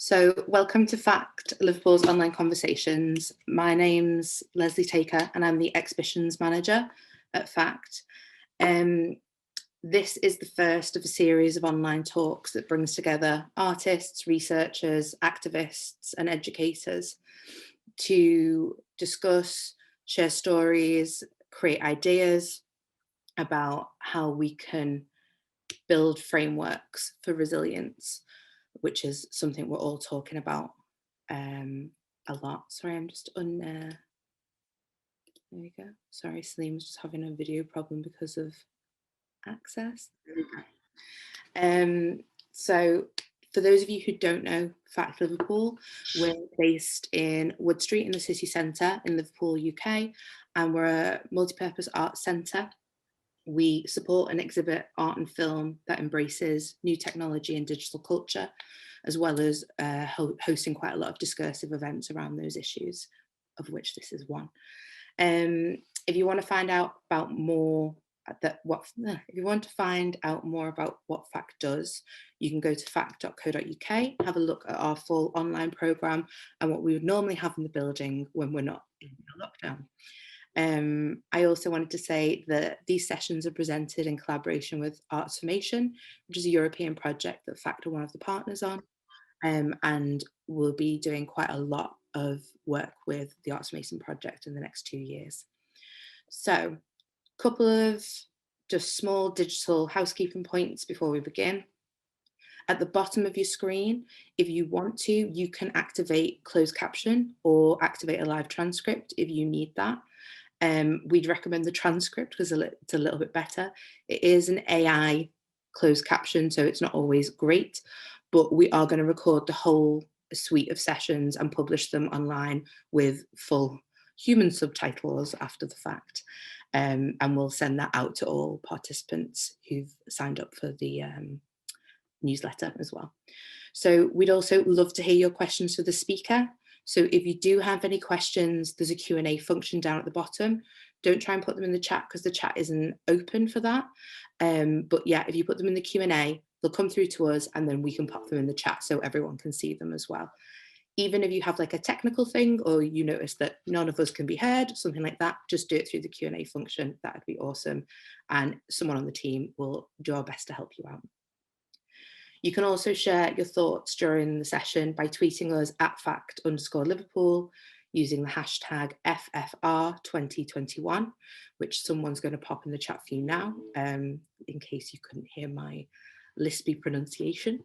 So welcome to FACT, Liverpool's online conversations. My name's Leslie Taker and I'm the exhibitions manager at FACT. This is the first of a series of online talks that brings together artists, researchers, activists and educators to discuss, share stories, create ideas about how we can build frameworks for resilience, which is something we're all talking about a lot. Sorry, I'm just on there. There we go. Sorry, Salim's just having a video problem because of access. There we go. So for those of you who don't know FACT Liverpool, we're based in Wood Street in the city centre in Liverpool, UK, and we're a multi-purpose arts centre. We support and exhibit art and film that embraces new technology and digital culture, as well as hosting quite a lot of discursive events around those issues, of which this is one. If you want to find out about more about what FACT does, you can go to fact.co.uk, have a look at our full online programme and what we would normally have in the building when we're not in lockdown. I also wanted to say that these sessions are presented in collaboration with Artsformation, which is a European project that FACT are one of the partners on, and we'll be doing quite a lot of work with the Artsformation project in the next 2 years. So, a couple of just small digital housekeeping points before we begin. At the bottom of your screen, if you want to, you can activate closed caption or activate a live transcript if you need that. We'd recommend the transcript because it's a little bit better. It is an AI closed caption, so it's not always great, but we are going to record the whole suite of sessions and publish them online with full human subtitles after the fact. And we'll send that out to all participants who've signed up for the newsletter as well. So we'd also love to hear your questions for the speaker. So if you do have any questions, there's a Q&A function down at the bottom. Don't try and put them in the chat because the chat isn't open for that. But yeah, if you put them in the Q&A, they'll come through to us and then we can pop them in the chat so everyone can see them as well. Even if you have like a technical thing or you notice that none of us can be heard, something like that, just do it through the Q&A function. That would be awesome. And someone on the team will do our best to help you out. You can also share your thoughts during the session by tweeting us at @fact_Liverpool using the hashtag FFR2021, which someone's going to pop in the chat for you now, in case you couldn't hear my lispy pronunciation.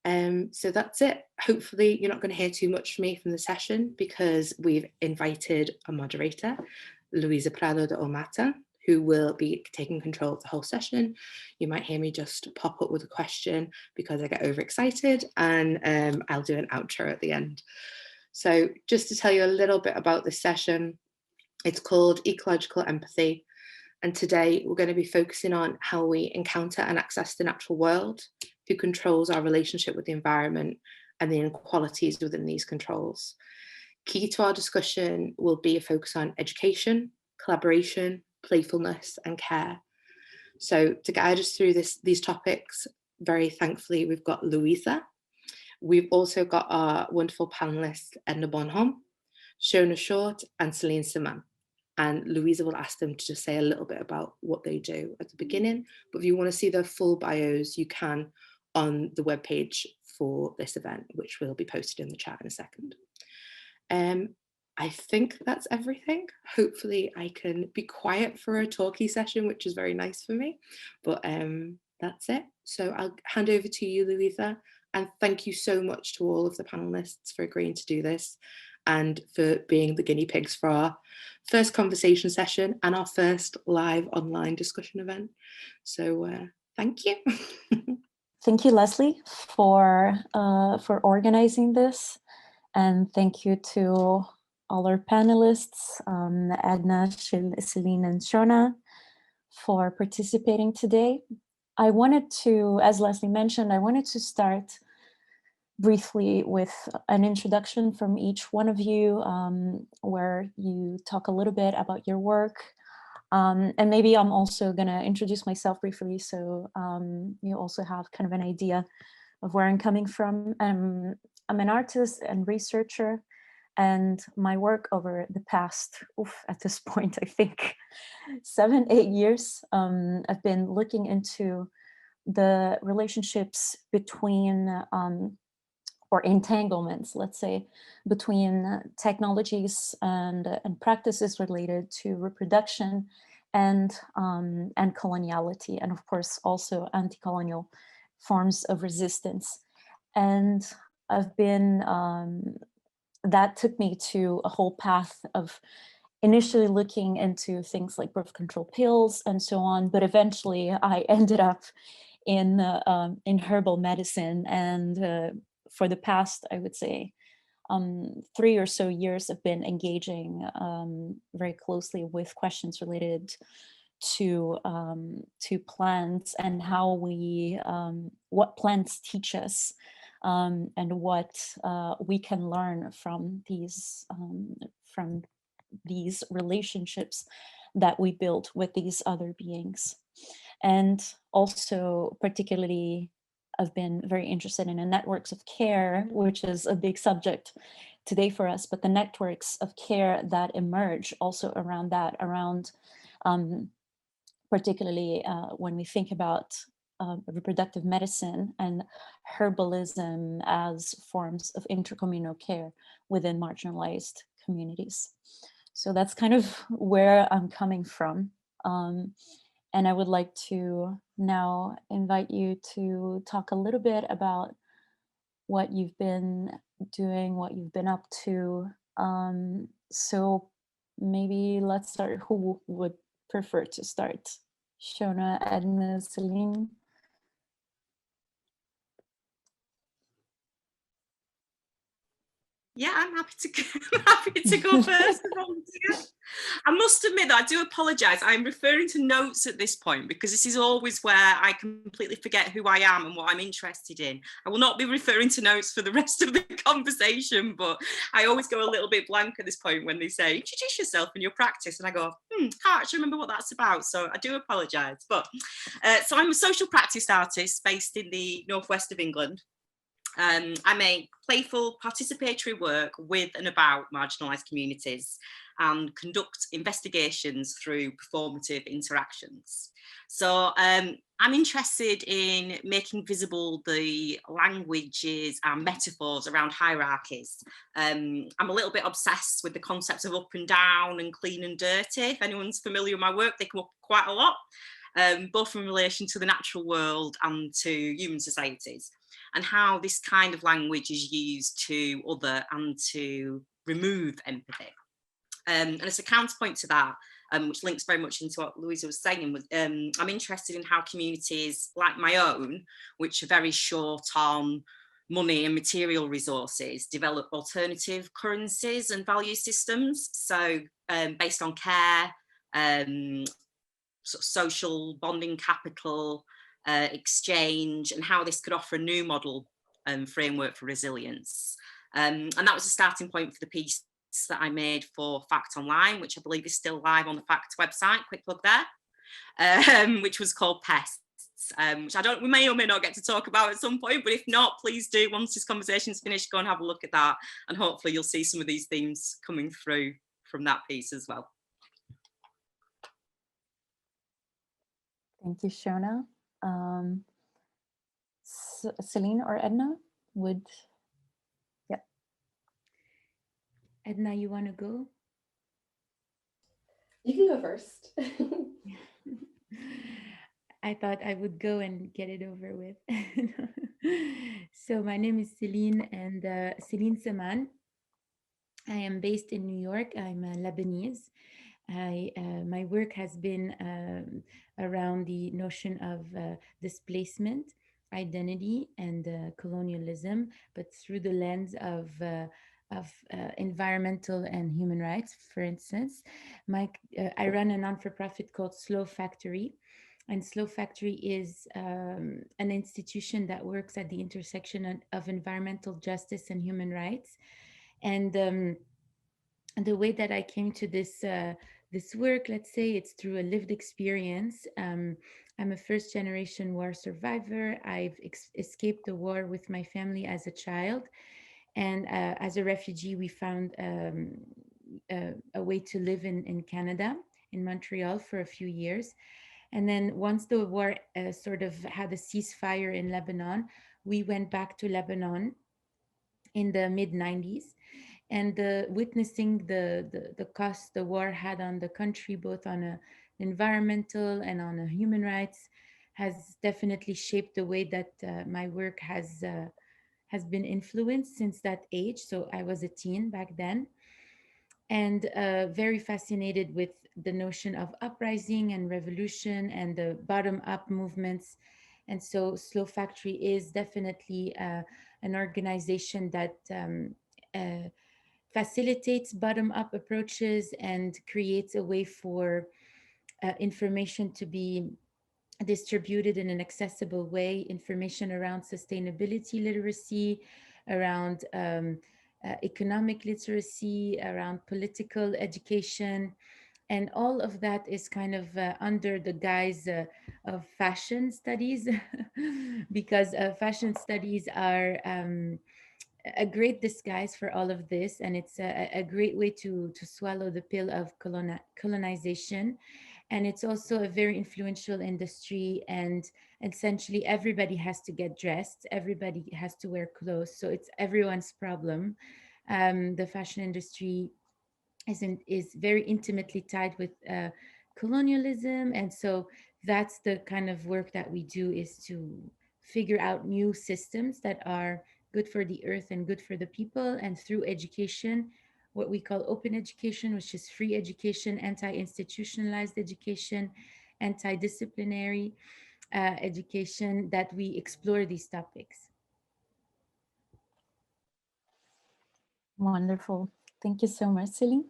So that's it. Hopefully you're not going to hear too much from me from the session because we've invited a moderator, Luisa Prado de Omata, who will be taking control of the whole session. You might hear me just pop up with a question because I get overexcited, and I'll do an outro at the end. So just to tell you a little bit about this session, it's called Ecological Empathy. And today we're going to be focusing on how we encounter and access the natural world, who controls our relationship with the environment, and the inequalities within these controls. Key to our discussion will be a focus on education, collaboration, playfulness and care. So to guide us through these topics, very thankfully, we've got Louisa. We've also got our wonderful panelists, Edna Bonhomme, Shona Short and Celine Simon. And Louisa will ask them to just say a little bit about what they do at the beginning. But if you want to see their full bios, you can on the webpage for this event, which will be posted in the chat in a second. I think that's everything. Hopefully I can be quiet for a talky session, which is very nice for me, but that's it. So I'll hand over to you, Louisa, and thank you so much to all of the panelists for agreeing to do this and for being the guinea pigs for our first conversation session and our first live online discussion event. So thank you. Thank you, Leslie, for organizing this, and thank you to all our panelists, Edna, Celine, and Shona, for participating today. I wanted to, as Leslie mentioned, I wanted to start briefly with an introduction from each one of you, where you talk a little bit about your work. And maybe I'm also going to introduce myself briefly, so you also have kind of an idea of where I'm coming from. I'm an artist and researcher, and my work over the past, at this point, I think 7, 8 years, I've been looking into the relationships between, or entanglements, let's say, between technologies and practices related to reproduction and coloniality, and of course also anti-colonial forms of resistance. And I've been that took me to a whole path of initially looking into things like birth control pills and so on, but eventually I ended up in herbal medicine, and for the past, I would say, 3 or so years, I've been engaging very closely with questions related to plants and how we what plants teach us, and what we can learn from these relationships that we build with these other beings. And also, particularly, I've been very interested in the networks of care, which is a big subject today for us, but the networks of care that emerge also around that, around particularly when we think about reproductive medicine and herbalism as forms of intercommunal care within marginalized communities. So that's kind of where I'm coming from. And I would like to now invite you to talk a little bit about what you've been doing, what you've been up to. So maybe let's start. Who would prefer to start? Shona, Edna, Celine? Yeah, I'm happy to I'm happy to go first. I must admit that I do apologise. I'm referring to notes at this point because this is always where I completely forget who I am and what I'm interested in. I will not be referring to notes for the rest of the conversation, but I always go a little bit blank at this point when they say, introduce yourself and your practice. And I go, can't actually remember what that's about. So I do apologise. But so I'm a social practice artist based in the northwest of England. I make playful participatory work with and about marginalised communities and conduct investigations through performative interactions. So I'm interested in making visible the languages and metaphors around hierarchies. I'm a little bit obsessed with the concepts of up and down and clean and dirty. If anyone's familiar with my work, they come up quite a lot, both in relation to the natural world and to human societies, and how this kind of language is used to other and to remove empathy. And as a counterpoint to that, which links very much into what Louisa was saying, I'm interested in how communities like my own, which are very short on money and material resources, develop alternative currencies and value systems. So based on care, sort of social bonding capital, exchange, and how this could offer a new model framework for resilience. And that was a starting point for the piece that I made for Fact Online, which I believe is still live on the Fact website, quick plug there, which was called Pests. Which we may or may not get to talk about at some point, but if not, please do, once this conversation's finished, go and have a look at that, and hopefully you'll see some of these themes coming through from that piece as well. Thank you, Shona. Celine or Edna would, yeah. Edna, you want to go? You can go first. I thought I would go and get it over with. So my name is Celine, and Celine Seman. I am based in New York. I'm Lebanese. My work has been around the notion of displacement, identity, and colonialism, but through the lens of environmental and human rights. For instance, I run a non-for-profit called Slow Factory, and Slow Factory is an institution that works at the intersection of environmental justice and human rights. And the way that I came to this work, let's say, it's through a lived experience. I'm a first generation war survivor. I've escaped the war with my family as a child. And as a refugee, we found a way to live in Canada, in Montreal, for a few years. And then once the war sort of had a ceasefire in Lebanon, we went back to Lebanon in the mid 90s. And witnessing the cost the war had on the country, both on a environmental and on a human rights, has definitely shaped the way that my work has been influenced since that age. So I was a teen back then, and very fascinated with the notion of uprising and revolution and the bottom up movements. And so Slow Factory is definitely an organization that facilitates bottom up approaches and creates a way for information to be distributed in an accessible way, information around sustainability literacy, around economic literacy, around political education. And all of that is kind of under the guise of fashion studies, because fashion studies are a great disguise for all of this. And it's a great way to swallow the pill of colonization. And it's also a very influential industry, and essentially everybody has to get dressed, everybody has to wear clothes, so it's everyone's problem. The fashion industry is very intimately tied with colonialism, and so that's the kind of work that we do, is to figure out new systems that are good for the earth and good for the people. And through education, what we call open education, which is free education, anti-institutionalized education, anti-disciplinary education, that we explore these topics. Wonderful. Thank you so much, Celine.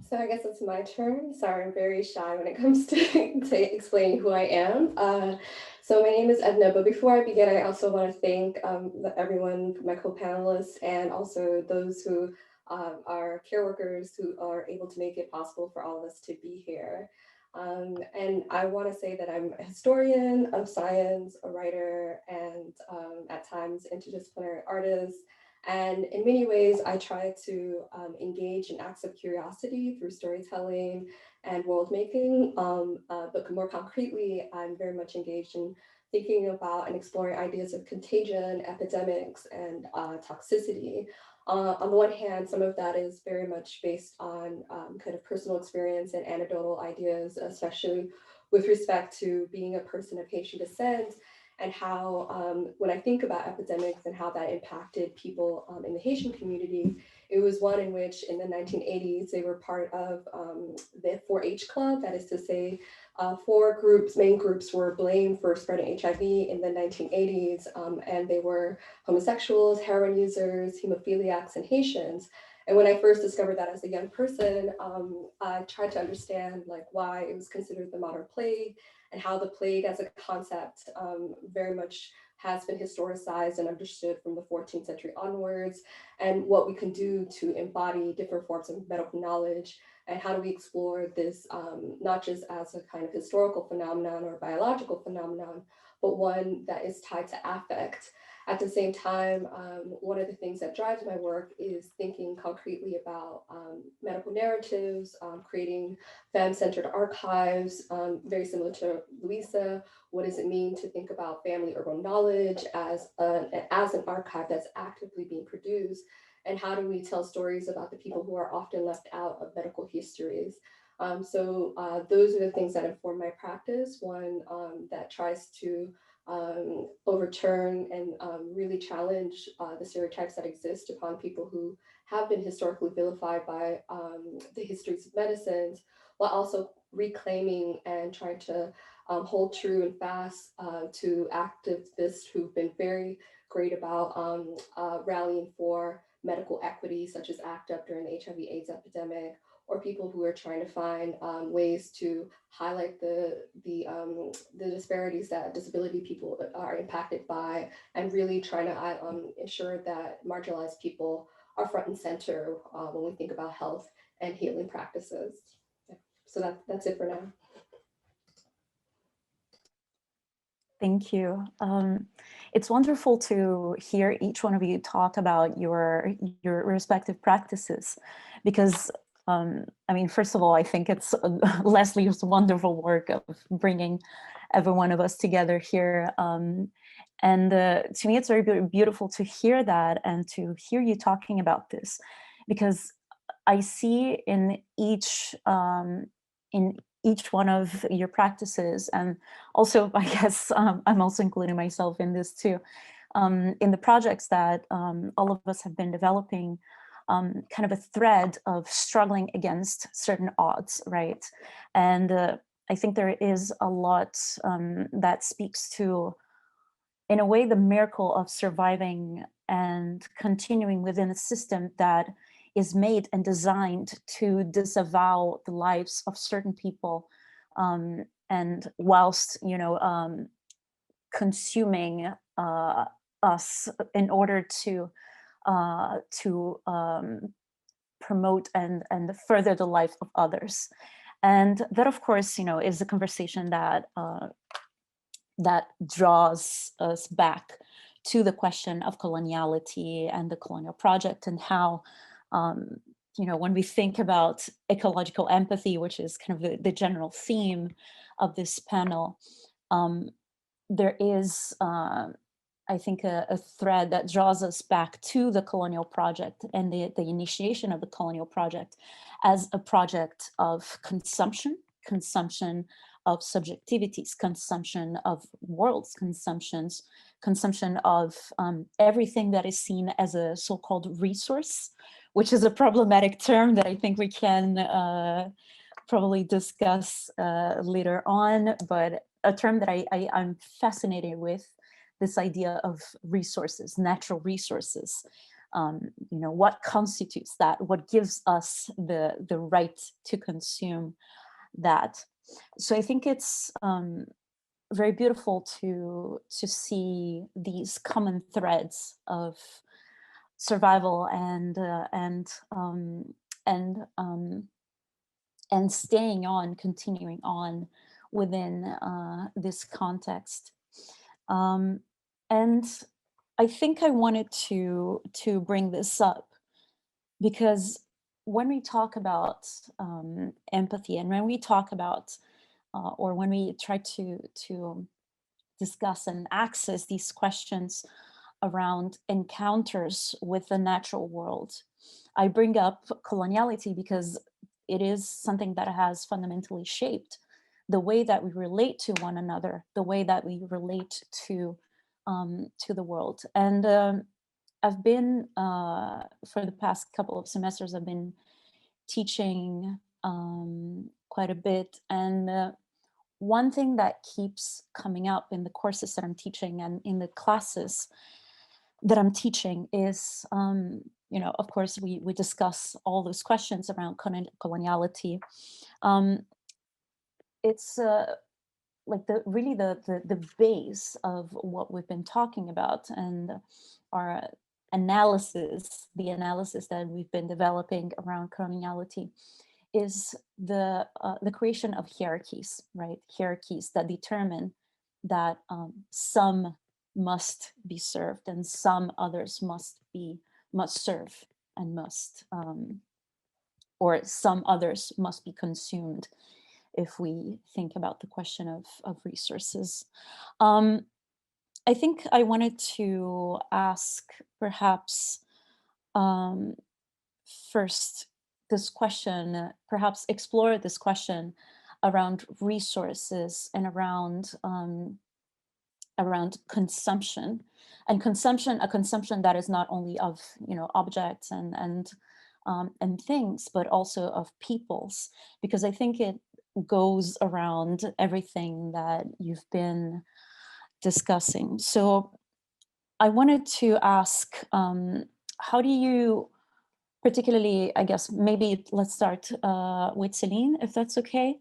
So I guess it's my turn. Sorry, I'm very shy when it comes to explaining who I am. So my name is Edna, but before I begin, I also want to thank everyone, my co-panelists, and also those who are care workers who are able to make it possible for all of us to be here. And I want to say that I'm a historian of science, a writer, and at times interdisciplinary artist. And in many ways, I try to engage in acts of curiosity through storytelling and world making. But more concretely, I'm very much engaged in thinking about and exploring ideas of contagion, epidemics, and toxicity. On the one hand, some of that is very much based on kind of personal experience and anecdotal ideas, especially with respect to being a person of Haitian descent, and how, when I think about epidemics and how that impacted people in the Haitian community, it was one in which in the 1980s, they were part of the 4-H club. That is to say, 4 main groups were blamed for spreading HIV in the 1980s, and they were homosexuals, heroin users, hemophiliacs, and Haitians. And when I first discovered that as a young person, I tried to understand why it was considered the modern plague, and how the plague as a concept very much has been historicized and understood from the 14th century onwards, and what we can do to embody different forms of medical knowledge, and how do we explore this not just as a kind of historical phenomenon or biological phenomenon, but one that is tied to affect. At the same time, one of the things that drives my work is thinking concretely about medical narratives, creating femme-centered archives, very similar to Louisa. What does it mean to think about family urban knowledge as an archive that's actively being produced? And how do we tell stories about the people who are often left out of medical histories? So those are the things that inform my practice. One that tries to overturn and really challenge the stereotypes that exist upon people who have been historically vilified by the histories of medicines, while also reclaiming and trying to hold true and fast to activists who've been very great about rallying for medical equity, such as ACT UP during the HIV/AIDS epidemic, or people who are trying to find ways to highlight the disparities that disability people are impacted by, and really trying to ensure that marginalized people are front and center when we think about health and healing practices. Yeah. So that's it for now. Thank you. It's wonderful to hear each one of you talk about your respective practices, because I mean, first of all, I think it's Leslie's wonderful work of bringing every one of us together here. And to me, it's very beautiful to hear that and to hear you talking about this, because I see in each one of your practices, and also I guess I'm also including myself in this too, in the projects that all of us have been developing, kind of a thread of struggling against certain odds, right? And I think there is a lot that speaks to, in a way, the miracle of surviving and continuing within a system that is made and designed to disavow the lives of certain people, and whilst, you know, consuming us in order to promote and further the life of others. And that, of course, you know, is a conversation that that draws us back to the question of coloniality and the colonial project, and how, you know, when we think about ecological empathy, which is kind of the general theme of this panel, there is, I think, a thread that draws us back to the colonial project and the initiation of the colonial project as a project of consumption of subjectivities, consumption of worlds, consumption of everything that is seen as a so-called resource, which is a problematic term that I think we can probably discuss later on, but a term that I'm fascinated with, this idea of resources, natural resources. You know, what constitutes that? What gives us the right to consume that? So I think it's very beautiful to see these common threads of survival and staying on, continuing on within this context. And I think I wanted to bring this up because when we talk about empathy, and when we talk about or when we try to discuss and access these questions around encounters with the natural world, I bring up coloniality because it is something that has fundamentally shaped the way that we relate to one another, the way that we relate to the world. And I've been, for the past couple of semesters, I've been teaching quite a bit. And one thing that keeps coming up in the courses that I'm teaching and in the classes that I'm teaching is, you know, of course, we discuss all those questions around coloniality. It's like really the base of what we've been talking about, and our analysis, the analysis that we've been developing around coloniality, is the creation of hierarchies, right? Hierarchies that determine that some must be served and some others must serve and must, or some others must be consumed, if we think about the question of resources. I think I wanted to ask perhaps first this question, perhaps explore this question around resources and around consumption, and a consumption that is not only of, you know, objects and things, but also of peoples, because I think it goes around everything that you've been discussing. So I wanted to ask, how do you, particularly, I guess, maybe let's start with Celine, if that's okay.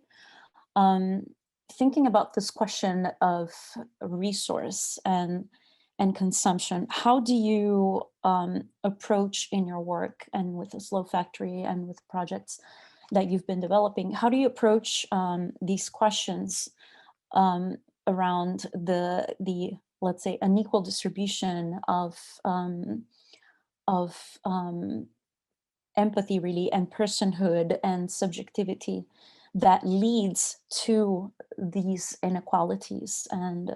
Thinking about this question of resource and consumption, how do you approach in your work and with the Slow Factory and with projects that you've been developing, how do you approach these questions around the let's say unequal distribution of empathy really, and personhood and subjectivity that leads to these inequalities, and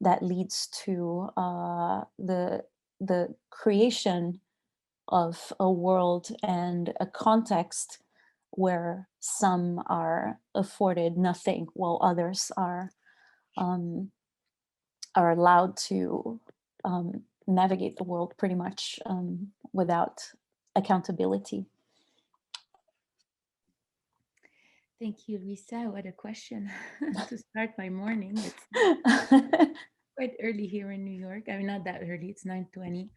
that leads to the creation of a world and a context where some are afforded nothing while others are allowed to navigate the world pretty much without accountability. Thank you, Lisa. What a question to start my morning. It's quite early here in New York. I mean, not that early. It's 9:25.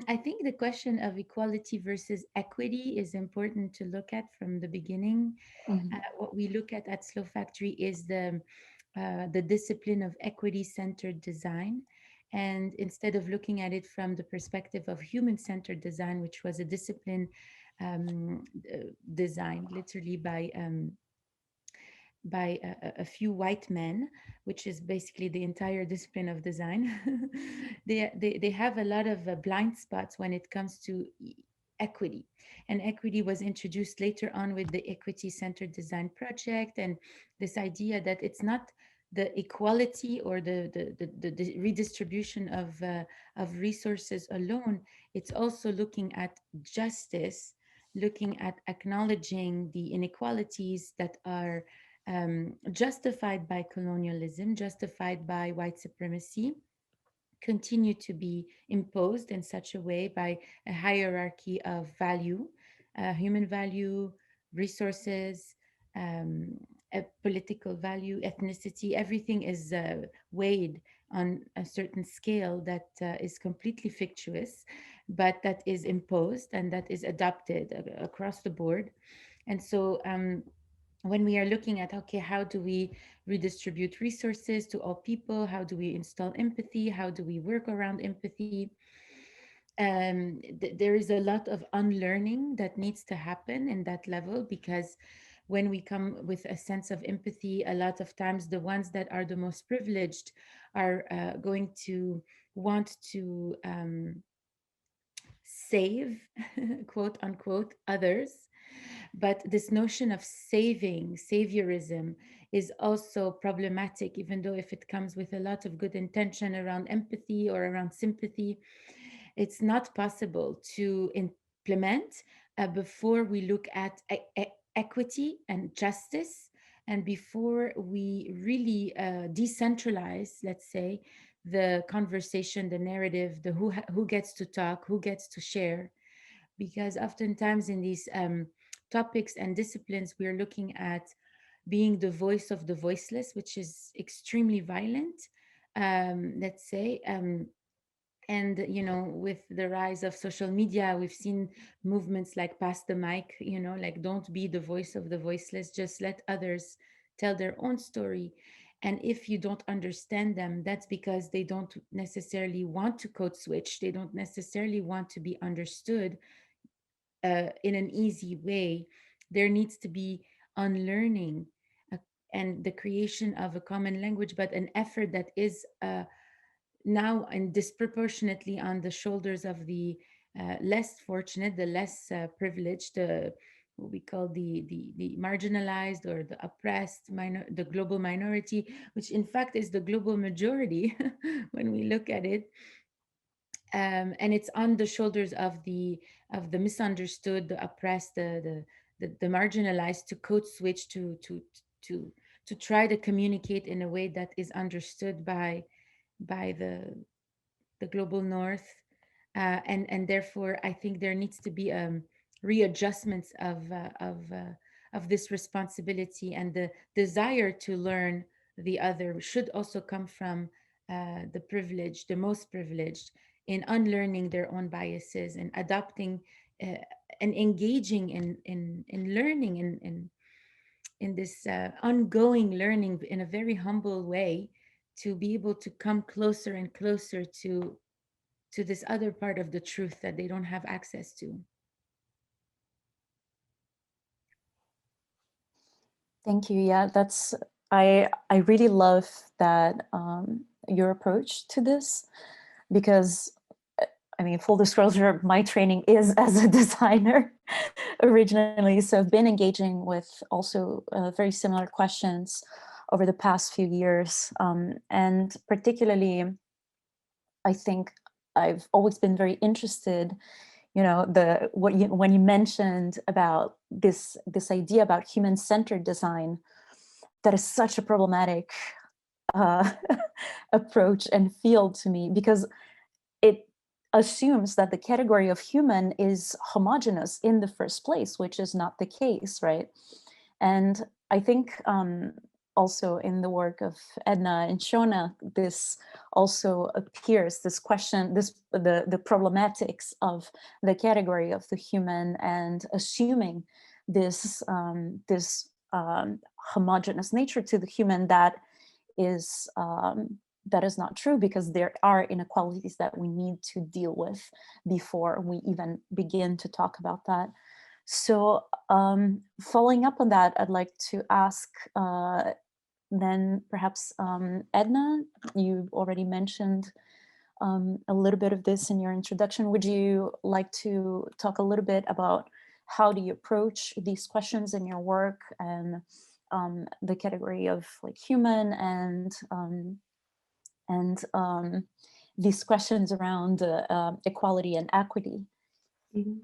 I think the question of equality versus equity is important to look at from the beginning. What we look at Slow Factory is the discipline of equity-centered design. And instead of looking at it from the perspective of human-centered design, which was a discipline designed literally by a few white men, which is basically the entire discipline of design. They have a lot of blind spots when it comes to equity. And equity was introduced later on with the equity-centered design project, and this idea that it's not the equality or the redistribution of resources alone, it's also looking at justice, looking at acknowledging the inequalities that are justified by colonialism, justified by white supremacy, continue to be imposed in such a way by a hierarchy of value, human value, resources, a political value, ethnicity. Everything is weighed on a certain scale that is completely fictitious, but that is imposed and that is adopted across the board. And so when we are looking at, okay, how do we redistribute resources to all people? How do we install empathy? How do we work around empathy? There is a lot of unlearning that needs to happen in that level, because when we come with a sense of empathy, a lot of times the ones that are the most privileged are going to want to save, quote unquote, others. But this notion of saviorism, is also problematic, even though if it comes with a lot of good intention around empathy or around sympathy, it's not possible to implement before we look at equity and justice, and before we really decentralize, let's say, the conversation, the narrative, the who gets to talk, who gets to share. Because oftentimes in these topics and disciplines, we are looking at being the voice of the voiceless, which is extremely violent, let's say. And with the rise of social media, we've seen movements like pass the mic, like don't be the voice of the voiceless, just let others tell their own story. And if you don't understand them, that's because they don't necessarily want to code switch, they don't necessarily want to be understood in an easy way. There needs to be unlearning, uh, and the creation of a common language, but an effort that is now and disproportionately on the shoulders of the less fortunate, the less privileged, what we call the marginalized or the oppressed, the global minority, which in fact is the global majority when we look at it. And it's on the shoulders of the misunderstood, the oppressed, the marginalized, to code switch, to try to communicate in a way that is understood by the global north. And therefore I think there needs to be readjustments of this responsibility, and the desire to learn the other should also come from the privileged, the most privileged, in unlearning their own biases and adopting uh, and engaging in learning, in this ongoing learning in a very humble way, to be able to come closer and closer to this other part of the truth that they don't have access to. Thank you. Yeah, that's I really love that your approach to this, because I mean, full disclosure, my training is as a designer originally, so I've been engaging with also very similar questions over the past few years, and particularly, I think I've always been very interested, you know, when you mentioned about this idea about human-centered design, that is such a problematic uh, approach and field to me, because it assumes that the category of human is homogeneous in the first place, which is not the case, right? And I think also in the work of Edna and Shona, this also appears, this question, the problematics of the category of the human, and assuming this homogeneous nature to the human that is not true, because there are inequalities that we need to deal with before we even begin to talk about that. So following up on that, I'd like to ask then perhaps Edna, you already mentioned a little bit of this in your introduction. Would you like to talk a little bit about how do you approach these questions in your work, and the category of like human, and these questions around equality and equity? Mhm.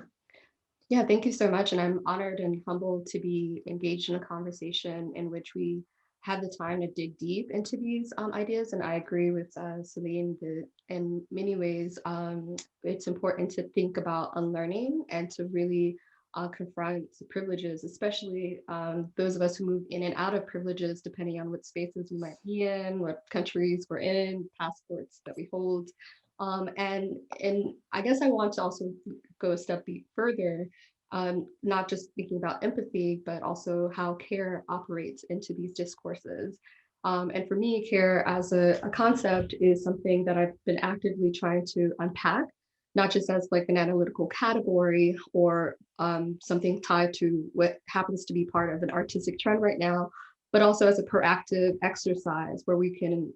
Yeah, thank you so much. And I'm honored and humbled to be engaged in a conversation in which we have the time to dig deep into these ideas. And I agree with Celine that in many ways, it's important to think about unlearning and to really confront privileges, especially those of us who move in and out of privileges, depending on what spaces we might be in, what countries we're in, passports that we hold. And I guess I want to also go a step further, not just thinking about empathy, but also how care operates into these discourses. And for me, care as a concept is something that I've been actively trying to unpack, not just as like an analytical category or something tied to what happens to be part of an artistic trend right now, but also as a proactive exercise where we can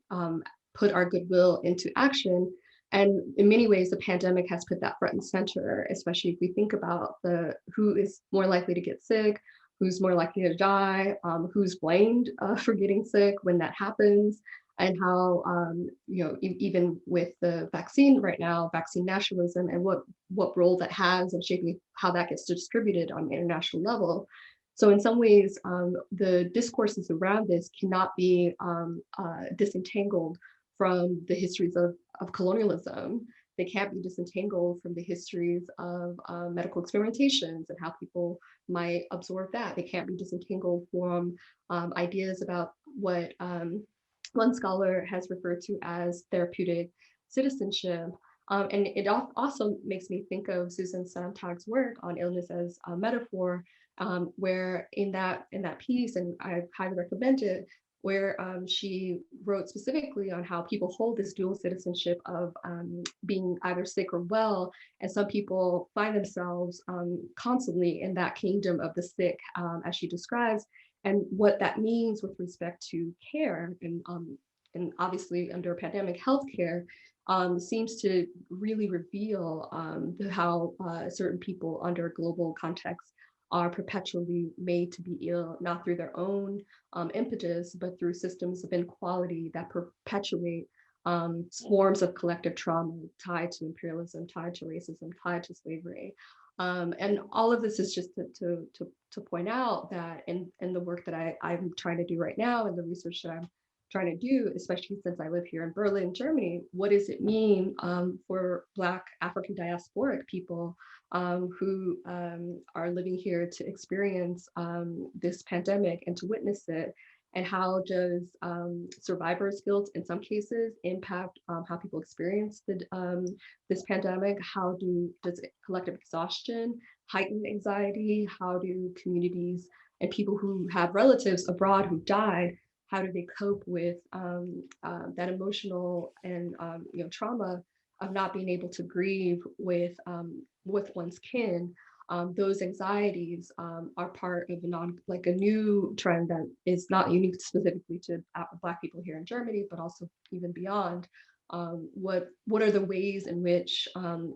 put our goodwill into action. And in many ways, the pandemic has put that front and center, especially if we think about who is more likely to get sick, who's more likely to die, who's blamed for getting sick when that happens, and how even with the vaccine right now, vaccine nationalism, and what role that has in shaping how that gets distributed on an international level. So in some ways, the discourses around this cannot be disentangled from the histories of colonialism. They can't be disentangled from the histories of medical experimentations and how people might absorb that. They can't be disentangled from ideas about what one scholar has referred to as therapeutic citizenship. And it also makes me think of Susan Sontag's work on illness as a metaphor, where in that piece, and I highly recommend it, where she wrote specifically on how people hold this dual citizenship of being either sick or well, and some people find themselves constantly in that kingdom of the sick, as she describes, and what that means with respect to care, and obviously under a pandemic, healthcare seems to really reveal how certain people under global context are perpetually made to be ill, not through their own impetus, but through systems of inequality that perpetuate forms of collective trauma tied to imperialism, tied to racism, tied to slavery. And all of this is just to point out that in the work that I'm trying to do right now, and the research that I'm trying to do, especially since I live here in Berlin, Germany, what does it mean for Black African diasporic people who are living here to experience this pandemic and to witness it? And how does survivor's guilt in some cases impact how people experience this pandemic? How does collective exhaustion heighten anxiety? How do communities and people who have relatives abroad who died, how do they cope with that emotional and trauma of not being able to grieve with one's kin? those anxieties are part of a new trend that is not unique specifically to Black people here in Germany, but also even beyond. What are the ways in which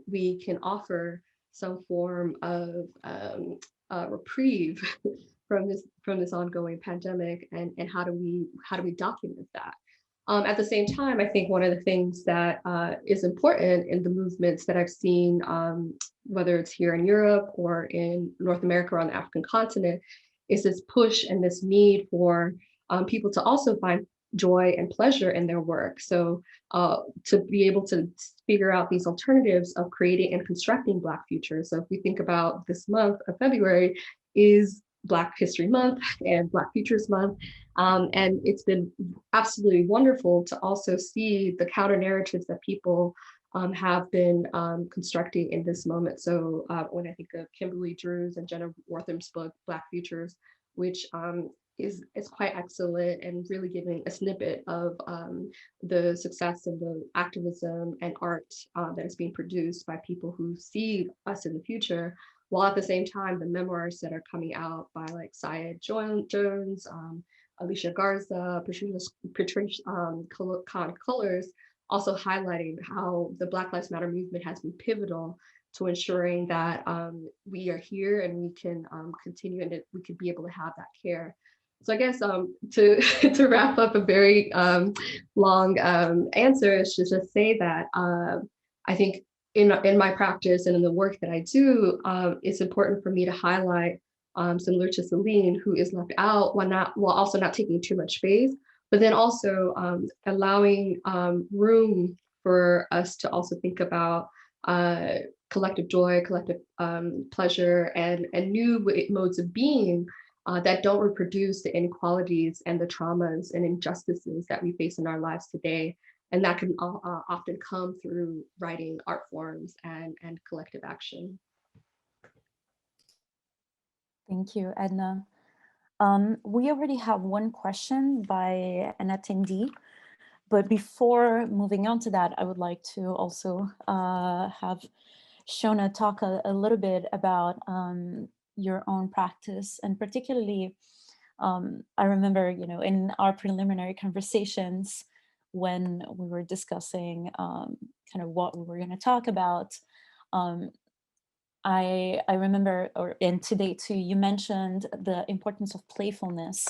we can offer some form of reprieve from this ongoing pandemic, and how do we document that? At the same time, I think one of the things that is important in the movements that I've seen, whether it's here in Europe or in North America or on the African continent, is this push and this need for people to also find joy and pleasure in their work. So to be able to figure out these alternatives of creating and constructing Black futures. So if we think about this month of February is Black History Month and Black Futures Month. And it's been absolutely wonderful to also see the counter narratives that people have been constructing in this moment. So when I think of Kimberly Drew's and Jenna Wortham's book, Black Futures, which is quite excellent and really giving a snippet of the success of the activism and art that is being produced by people who see us in the future, while at the same time the memoirs that are coming out by like Syed Jones, Alicia Garza, Patricia Khan Colors, also highlighting how the Black Lives Matter movement has been pivotal to ensuring that we are here and we can continue, and that we could be able to have that care. So I guess to to wrap up a very long answer is to just say that I think in my practice and in the work that I do, it's important for me to highlight, similar to Celine, who is left out while also not taking too much space, but then also allowing room for us to also think about collective joy, collective pleasure, and new modes of being that don't reproduce the inequalities and the traumas and injustices that we face in our lives today. And that can often come through writing, art forms, and collective action. Thank you, Edna. We already have one question by an attendee, but before moving on to that, I would like to also have Shona talk a little bit about your own practice, and particularly, I remember, in our preliminary conversations when we were discussing kind of what we were going to talk about, I remember, and today too, you mentioned the importance of playfulness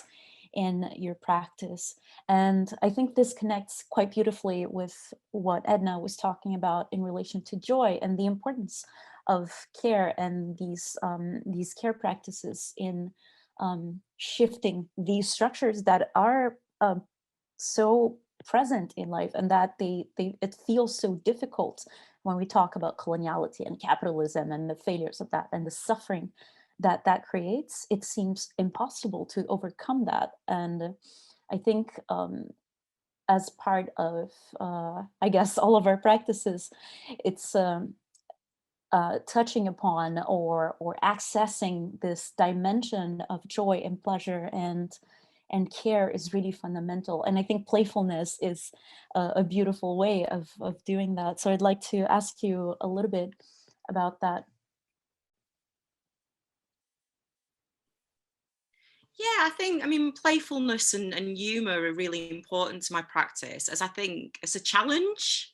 in your practice. And I think this connects quite beautifully with what Edna was talking about in relation to joy and the importance of care and these care practices in shifting these structures that are so present in life, and that it feels so difficult when we talk about coloniality and capitalism and the failures of that and the suffering that creates. It seems impossible to overcome that. And I think as part of, I guess, all of our practices, it's touching upon or accessing this dimension of joy and pleasure and care is really fundamental. And I think playfulness is a beautiful way of doing that. So I'd like to ask you a little bit about that. Yeah, I mean, playfulness and humour are really important to my practice, as I think as a challenge.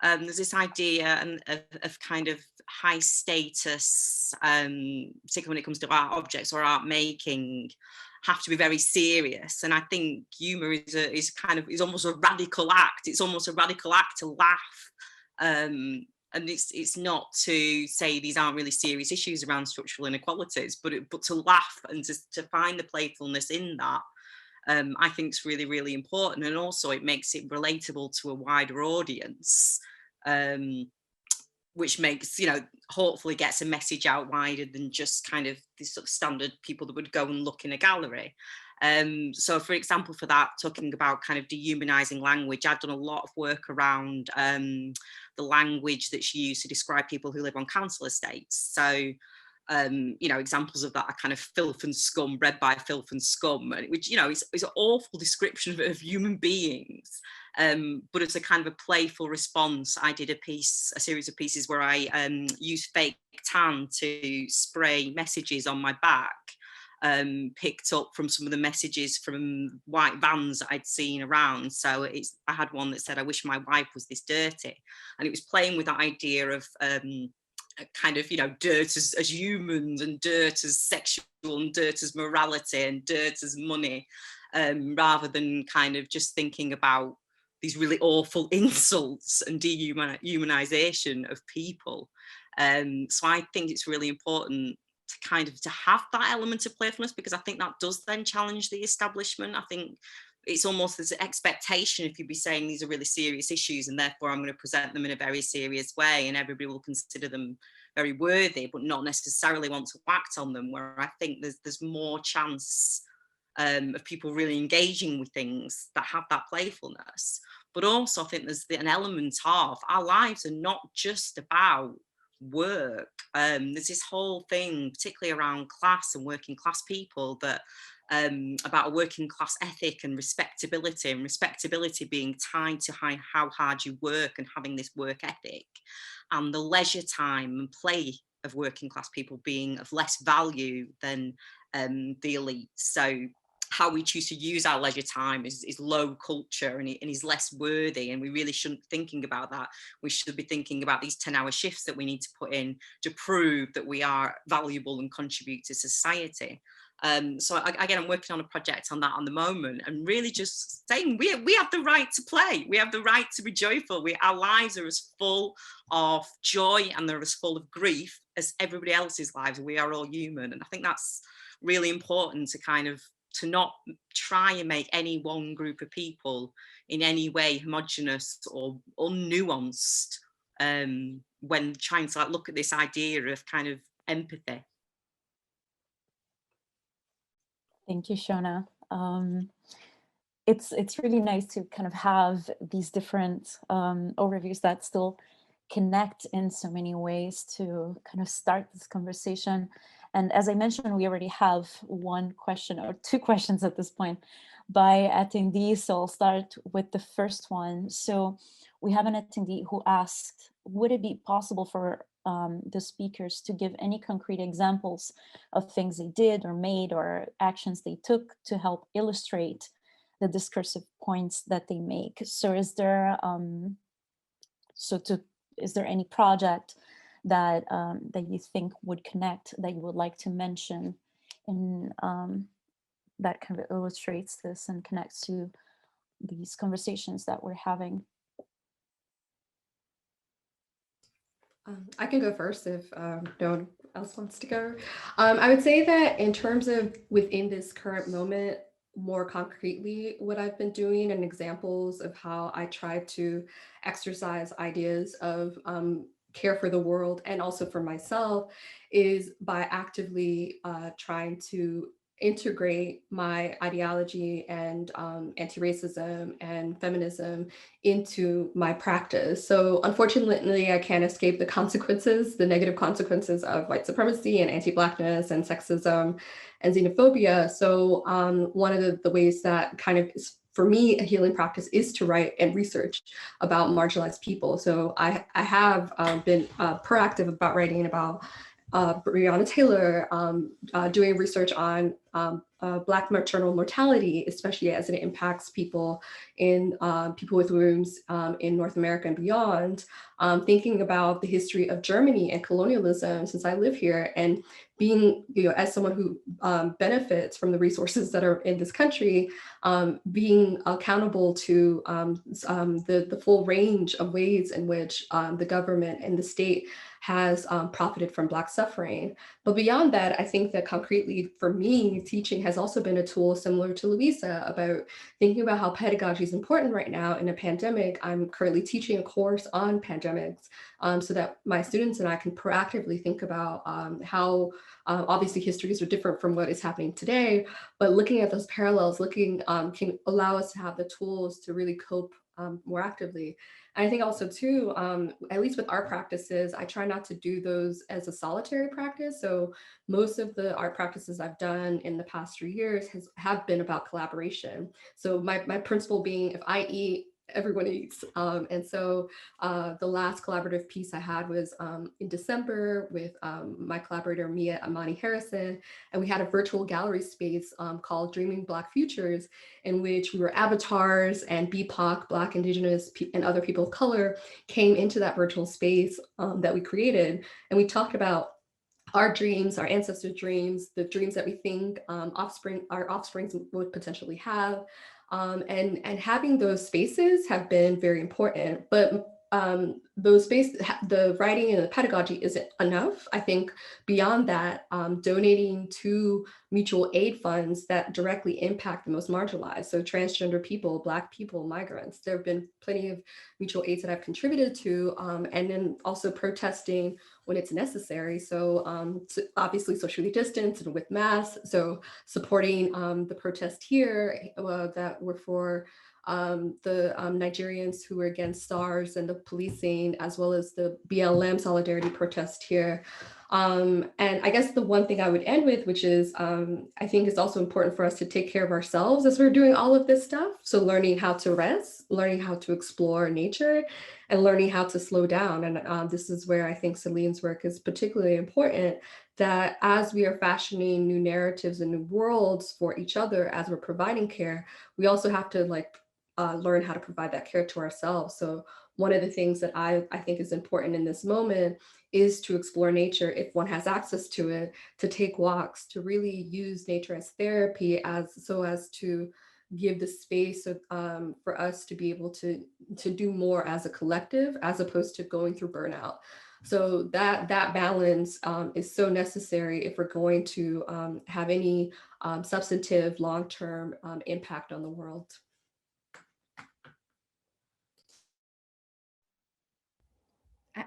There's this idea of kind of high status, particularly when it comes to art objects or art making, have to be very serious. And I think humour is almost a radical act. It's almost a radical act to laugh. And it's not to say these aren't really serious issues around structural inequalities, but to laugh and to find the playfulness in that, I think is really, really important. And also it makes it relatable to a wider audience, which makes, hopefully gets a message out wider than just kind of these sort of standard people that would go and look in a gallery. So for example, for that, talking about kind of dehumanizing language, I've done a lot of work around the language that's used to describe people who live on council estates. So, examples of that are kind of filth and scum, bred by filth and scum, which, is an awful description of human beings. But as a kind of a playful response, I did a series of pieces where I used fake tan to spray messages on my back, picked up from some of the messages from white vans that I'd seen around. So I had one that said, "I wish my wife was this dirty," and it was playing with the idea of kind of, you know, dirt as humans, and dirt as sexual, and dirt as morality, and dirt as money, rather than kind of just thinking about these really awful insults and dehumanization of people. So I think it's really important to kind of to have that element of playfulness, because I think that does then challenge the establishment. I think it's almost as an expectation, if you'd be saying these are really serious issues and therefore I'm going to present them in a very serious way and everybody will consider them very worthy, but not necessarily want to act on them, where I think there's more chance of people really engaging with things that have that playfulness. But also I think there's an element of our lives are not just about work. There's this whole thing, particularly around class and working class people, that about a working class ethic and respectability being tied to how hard you work and having this work ethic, and the leisure time and play of working class people being of less value than the elite. So how we choose to use our leisure time is low culture, and is less worthy, and we really shouldn't be thinking about that. We should be thinking about these 10-hour shifts that we need to put in to prove that we are valuable and contribute to society. So again, I'm working on a project on that on the moment, and really just saying we have the right to play, we have the right to be joyful. Our lives are as full of joy and they're as full of grief as everybody else's lives. We are all human, and I think that's really important to kind of to not try and make any one group of people in any way homogenous or unnuanced when trying to look at this idea of kind of empathy. Thank you, Shona. It's really nice to kind of have these different overviews that still connect in so many ways to kind of start this conversation. And as I mentioned, we already have one question or two questions at this point by attendees. So I'll start with the first one. So we have an attendee who asked, would it be possible for the speakers to give any concrete examples of things they did or made or actions they took to help illustrate the discursive points that they make? So is there is there any project that that you think would connect, that you would like to mention, in that kind of illustrates this and connects to these conversations that we're having? I can go first if no one else wants to go. I would say that in terms of within this current moment, more concretely, what I've been doing and examples of how I try to exercise ideas of care for the world and also for myself is by actively trying to integrate my ideology and anti-racism and feminism into my practice. So unfortunately, I can't escape the consequences, the negative consequences of white supremacy and anti-Blackness and sexism and xenophobia. So one of the ways that kind of is, for me, a healing practice is to write and research about marginalized people. So I have been proactive about writing about Breonna Taylor, doing research on Black maternal mortality, especially as it impacts people with wombs in North America and beyond, thinking about the history of Germany and colonialism since I live here, and being, as someone who benefits from the resources that are in this country, being accountable to the full range of ways in which the government and the state has profited from Black suffering. But beyond that, I think that concretely for me, teaching has also been a tool similar to Louisa about thinking about how pedagogy is important right now in a pandemic. I'm currently teaching a course on pandemics so that my students and I can proactively think about how obviously histories are different from what is happening today, but looking at those parallels, can allow us to have the tools to really cope more actively. And I think also too, at least with art practices, I try not to do those as a solitary practice. So most of the art practices I've done in the past 3 years have been about collaboration. So my principle being, if I eat everyone eats. And so the last collaborative piece I had was in December with my collaborator, Mia Amani Harrison, and we had a virtual gallery space called Dreaming Black Futures, in which we were avatars and BIPOC, Black, Indigenous, and other people of color came into that virtual space that we created. And we talked about our dreams, our ancestors' dreams, the dreams that we think our offsprings would potentially have. And having those spaces have been very important, but those spaces, the writing and the pedagogy isn't enough. I think beyond that, donating to mutual aid funds that directly impact the most marginalized. So transgender people, Black people, migrants, there have been plenty of mutual aids that I've contributed to, and then also protesting when it's necessary. So, obviously socially distanced and with masks. So supporting the protest here that were for the Nigerians who were against SARS and the policing, as well as the BLM solidarity protest here. And I guess the one thing I would end with, which is I think it's also important for us to take care of ourselves as we're doing all of this stuff. So learning how to rest, learning how to explore nature, and learning how to slow down. And this is where I think Celine's work is particularly important, that as we are fashioning new narratives and new worlds for each other, as we're providing care, we also have to learn how to provide that care to ourselves. So one of the things that I think is important in this moment is to explore nature if one has access to it, to take walks, to really use nature as therapy, as to give the space for us to be able to do more as a collective, as opposed to going through burnout. So that balance is so necessary if we're going to have any substantive long-term impact on the world.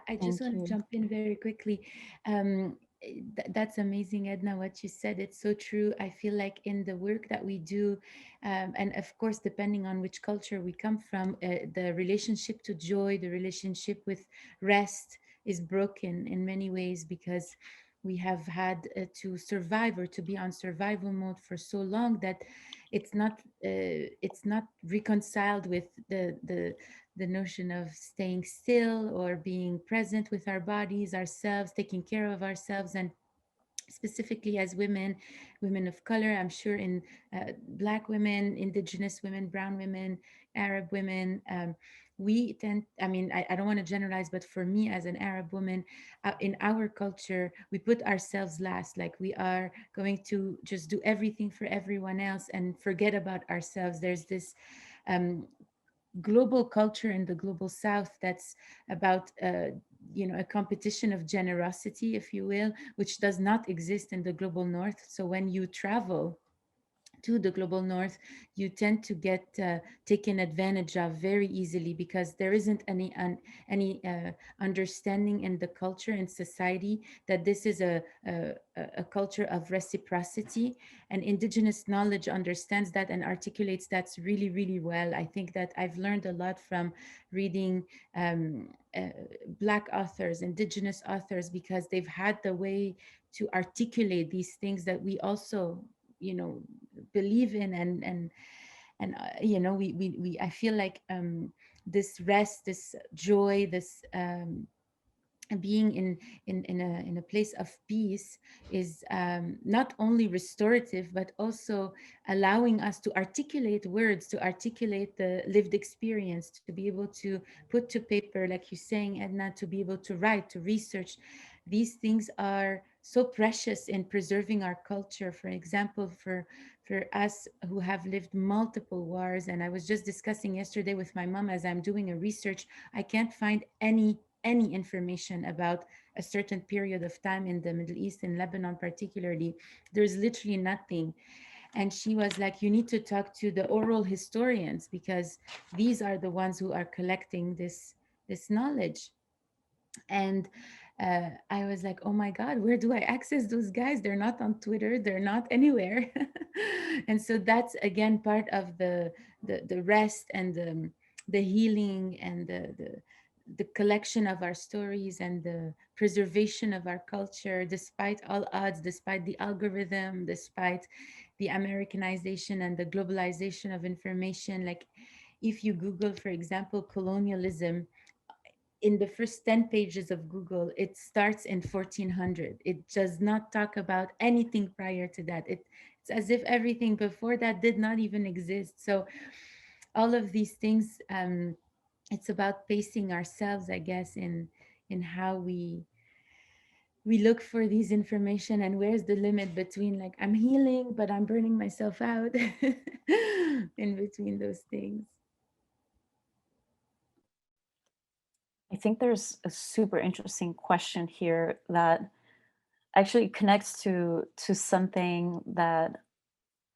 I just want to jump in very quickly. That's amazing, Edna, what you said. It's so true. I feel like in the work that we do, and of course, depending on which culture we come from, the relationship to joy, the relationship with rest is broken in many ways, because we have had to survive, or to be on survival mode for so long, that it's not reconciled with the notion of staying still or being present with our bodies, ourselves, taking care of ourselves. And specifically as women of color, I'm sure in Black women, Indigenous women, brown women, Arab women, we tend, I don't want to generalize, but for me as an Arab woman, in our culture, we put ourselves last. Like, we are going to just do everything for everyone else and forget about ourselves. There's this global culture in the global south that's about a competition of generosity, if you will, which does not exist in the global north. So when you travel to the global north, you tend to get taken advantage of very easily, because there isn't any understanding in the culture and society that this is a culture of reciprocity. And Indigenous knowledge understands that and articulates that really, really well. I think that I've learned a lot from reading Black authors, Indigenous authors, because they've had the way to articulate these things that we also believe in. And we I feel like this rest, this joy, this being in a place of peace is not only restorative, but also allowing us to articulate words, to articulate the lived experience, to be able to put to paper, like you're saying, Edna, to be able to write, to research. These things are so precious in preserving our culture. For example, for us who have lived multiple wars, and I was just discussing yesterday with my mom, as I'm doing a research, I can't find any information about a certain period of time in the Middle East, in Lebanon particularly. There's literally nothing. And she was like, you need to talk to the oral historians, because these are the ones who are collecting this knowledge. And I was like, oh my God, where do I access those guys? They're not on Twitter, they're not anywhere. And so that's again part of the rest and the healing and the collection of our stories and the preservation of our culture, despite all odds, despite the algorithm, despite the Americanization and the globalization of information. Like, if you Google, for example, colonialism, in the first 10 pages of Google, it starts in 1400. It does not talk about anything prior to that. It's as if everything before that did not even exist. So all of these things, it's about pacing ourselves, I guess, in how we look for these information, and where's the limit between, like, I'm healing but I'm burning myself out in between those things. I think there's a super interesting question here that actually connects to something that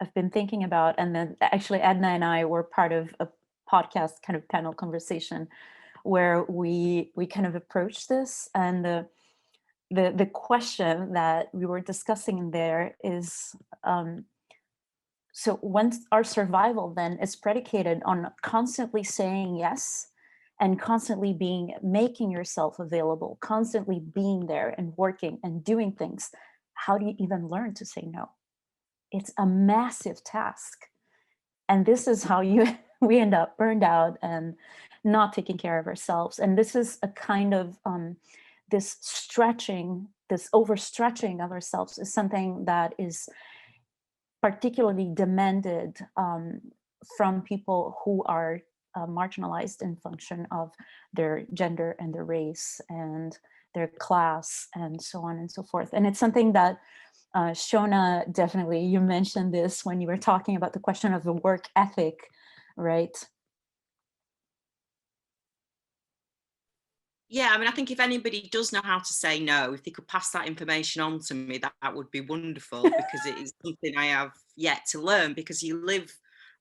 I've been thinking about. And then actually Edna and I were part of a podcast kind of panel conversation where we kind of approached this. And the question that we were discussing there is, so once our survival then is predicated on constantly saying yes, and constantly making yourself available, constantly being there and working and doing things, how do you even learn to say no? It's a massive task. And this is how we end up burned out and not taking care of ourselves. And this is a kind of, this overstretching of ourselves is something that is particularly demanded from people who are marginalized in function of their gender and their race and their class and so on and so forth. And it's something that Shona, definitely, you mentioned this when you were talking about the question of the work ethic, right? Yeah, I mean, I think if anybody does know how to say no, if they could pass that information on to me, that would be wonderful, because it is something I have yet to learn, because you live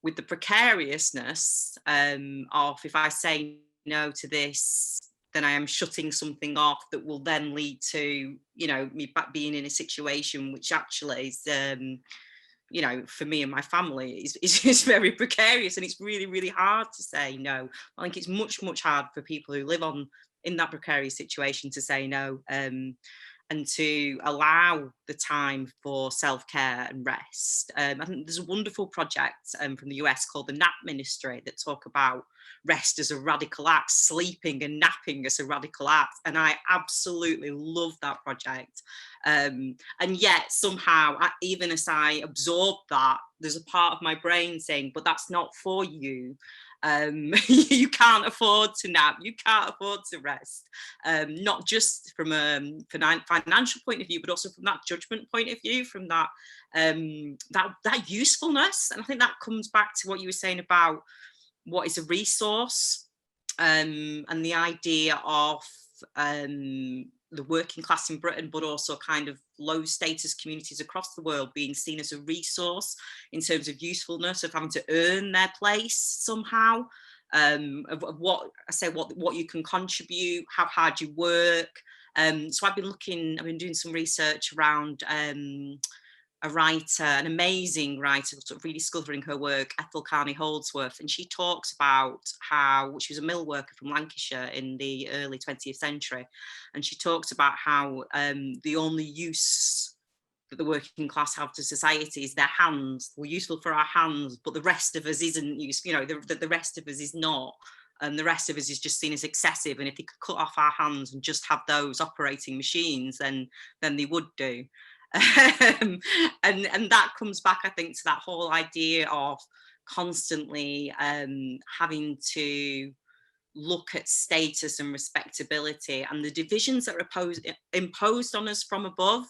with the precariousness of, if I say no to this, then I am shutting something off that will then lead to, you know, me back being in a situation which actually is, you know, for me and my family is very precarious, and it's really, really hard to say no. I think it's much, much harder for people who live in that precarious situation to say no, and to allow the time for self-care and rest. I think there's a wonderful project from the US called the Nap Ministry that talk about rest as a radical act, sleeping and napping as a radical act. And I absolutely love that project. And yet somehow, even as I absorb that, there's a part of my brain saying, but that's not for you. You can't afford to nap, you can't afford to rest, not just from a financial point of view, but also from that judgment point of view, from that that usefulness. And I think that comes back to what you were saying about what is a resource, and the idea of the working class in Britain, but also kind of low status communities across the world being seen as a resource in terms of usefulness, of having to earn their place somehow, of what I say, what you can contribute, how hard you work. So I've been doing some research around a writer, an amazing writer, sort of rediscovering her work, Ethel Carney Holdsworth, and she talks about how she was a mill worker from Lancashire in the early 20th century, and she talks about how the only use that the working class have to society is their hands. We're useful for our hands, but the rest of us isn't useful. You know, the rest of us is not. And the rest of us is just seen as excessive. And if they could cut off our hands and just have those operating machines, then they would do. And that comes back, I think, to that whole idea of constantly having to look at status and respectability and the divisions that are imposed on us from above,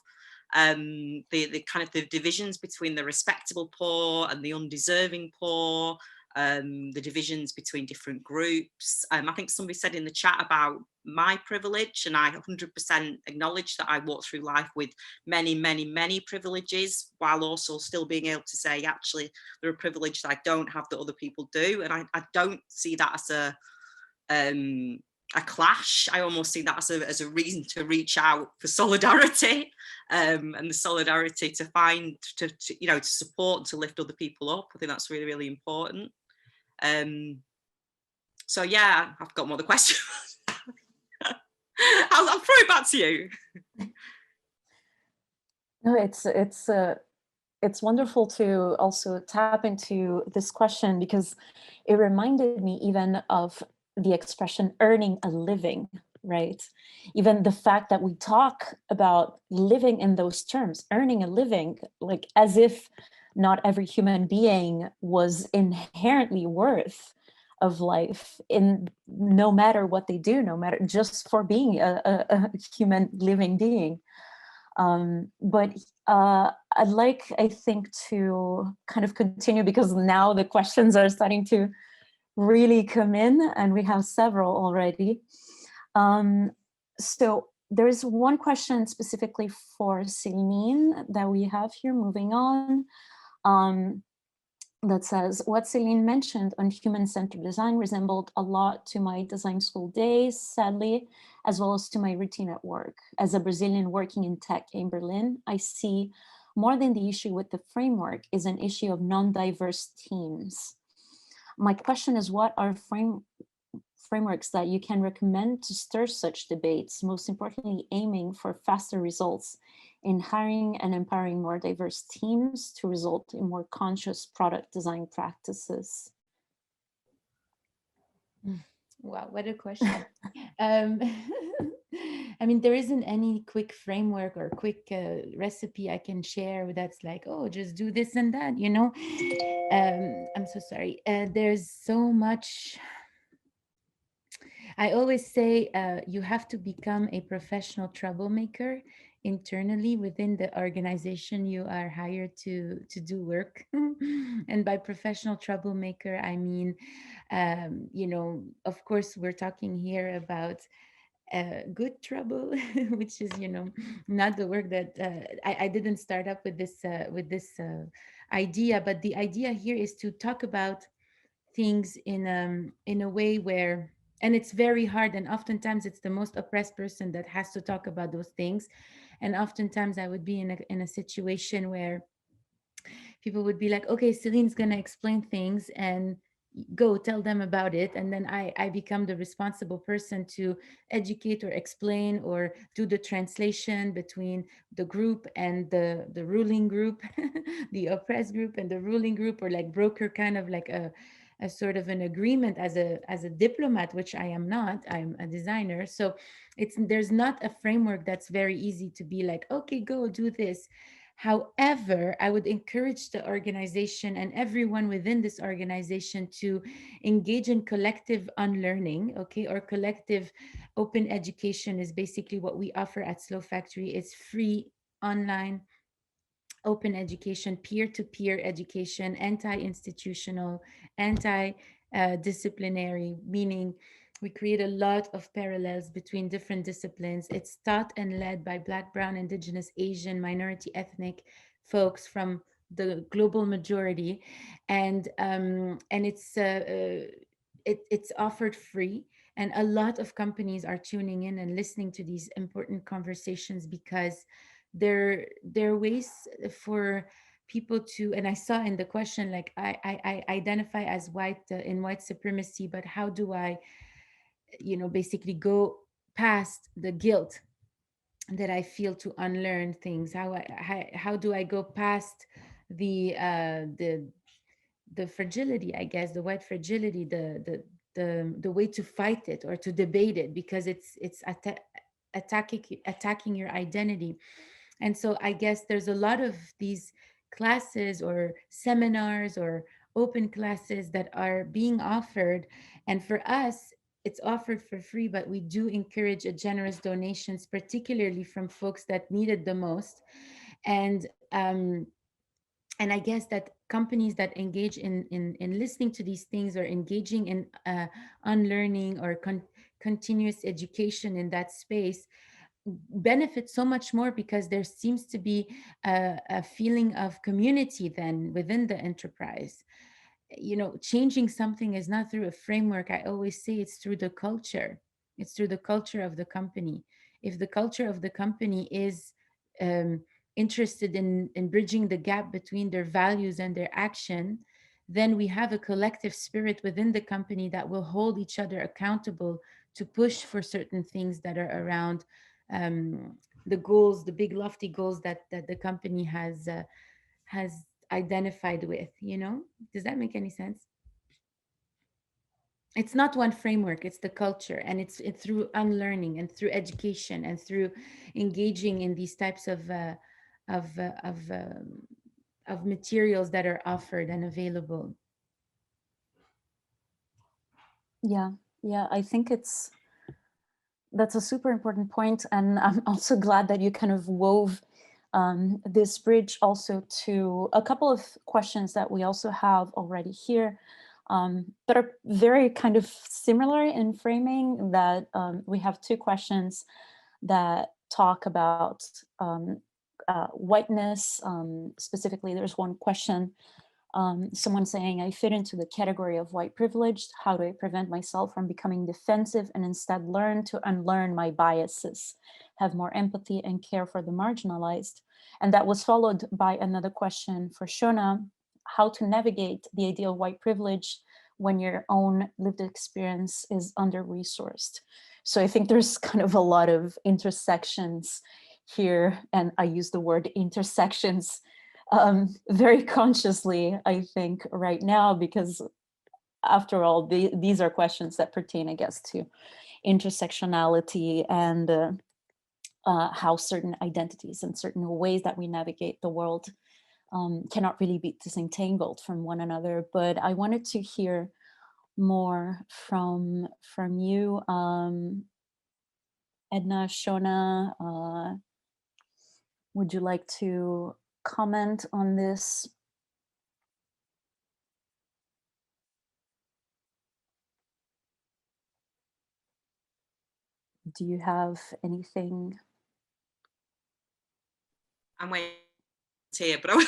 the kind of the divisions between the respectable poor and the undeserving poor, the divisions between different groups. I think somebody said in the chat about my privilege, and I 100% acknowledge that I walk through life with many, many, many privileges, while also still being able to say, actually, there are privileges I don't have that other people do. And I don't see that as a clash. I almost see that as a reason to reach out for solidarity, and the solidarity to find, to you know, to support and to lift other people up. I think that's really, really important. So yeah, I've got more the question. I'll throw it back to you. No, it's it's wonderful to also tap into this question, because it reminded me even of the expression earning a living, right? Even the fact that we talk about living in those terms, earning a living, like as if not every human being was inherently worth of life, in no matter what they do, no matter, just for being a human living being. But I'd like, I think, to kind of continue, because now the questions are starting to really come in, and we have several already. So there's one question specifically for Celine that we have here, moving on, that says, what Celine mentioned on human-centered design resembled a lot to my design school days, sadly, as well as to my routine at work. As a Brazilian working in tech in Berlin, I see more than the issue with the framework is an issue of non-diverse teams. My question is, what are frameworks that you can recommend to stir such debates, most importantly aiming for faster results in hiring and empowering more diverse teams to result in more conscious product design practices? Wow, what a question. um, I mean, there isn't any quick framework or quick recipe I can share that's like, oh, just do this and that, you know? I'm so sorry. There's so much. I always say you have to become a professional troublemaker internally within the organization you are hired to do work. And by professional troublemaker, I mean, you know, of course, we're talking here about good trouble, which is, you know, not the work that I didn't start up with this idea, but the idea here is to talk about things in a way where, and it's very hard, and oftentimes it's the most oppressed person that has to talk about those things. And oftentimes I would be in a situation where people would be like, okay, Celine's going to explain things, and go tell them about it, and then I become the responsible person to educate or explain or do the translation between the group and the ruling group, the oppressed group and the ruling group, or like broker kind of like a sort of an agreement as a diplomat, which I am not. I'm a designer. So there's not a framework that's very easy to be like, okay, go do this. However, I would encourage the organization and everyone within this organization to engage in collective unlearning, okay, or collective open education is basically what we offer at Slow Factory. It's free online open education, peer-to-peer education, anti-institutional, anti-disciplinary, meaning we create a lot of parallels between different disciplines. It's taught and led by Black, Brown, Indigenous, Asian, minority ethnic folks from the global majority, and it's offered free. And a lot of companies are tuning in and listening to these important conversations because there are ways for people to, and I saw in the question, like I identify as white in white supremacy, but how do I, you know, basically go past the guilt that I feel to unlearn things? How do I go past the the fragility, I guess, the white fragility, the way to fight it or to debate it, because it's attacking your identity. And so I guess there's a lot of these classes or seminars or open classes that are being offered. And for us, it's offered for free, but we do encourage a generous donations, particularly from folks that need it the most. And and I guess that companies that engage in listening to these things or engaging in unlearning or continuous education in that space benefit so much more, because there seems to be a feeling of community then within the enterprise. You know, changing something is not through a framework. I always say it's through the culture. It's through the culture of the company. If the culture of the company is um, interested in bridging the gap between their values and their action, then we have a collective spirit within the company that will hold each other accountable to push for certain things that are around um, the goals, the big lofty goals that the company has has identified with, you know? Does that make any sense? It's not one framework, it's the culture, and it's through unlearning and through education and through engaging in these types of uh, of um, of materials that are offered and available. Yeah, yeah, I think that's a super important point, and I'm also glad that you kind of wove this bridge also to a couple of questions that we also have already here, that are very kind of similar in framing. That we have two questions that talk about whiteness. Specifically, there's one question, someone saying, I fit into the category of white privileged. How do I prevent myself from becoming defensive and instead learn to unlearn my biases, have more empathy and care for the marginalized? And that was followed by another question for Shona, how to navigate the idea of white privilege when your own lived experience is under-resourced. So I think there's kind of a lot of intersections here, and I use the word intersections very consciously, I think, right now, because after all, these are questions that pertain, I guess, to intersectionality and how certain identities and certain ways that we navigate the world cannot really be disentangled from one another. But I wanted to hear more from you, Edna, Shona. Would you like to comment on this? Do you have anything? I'm waiting here, but but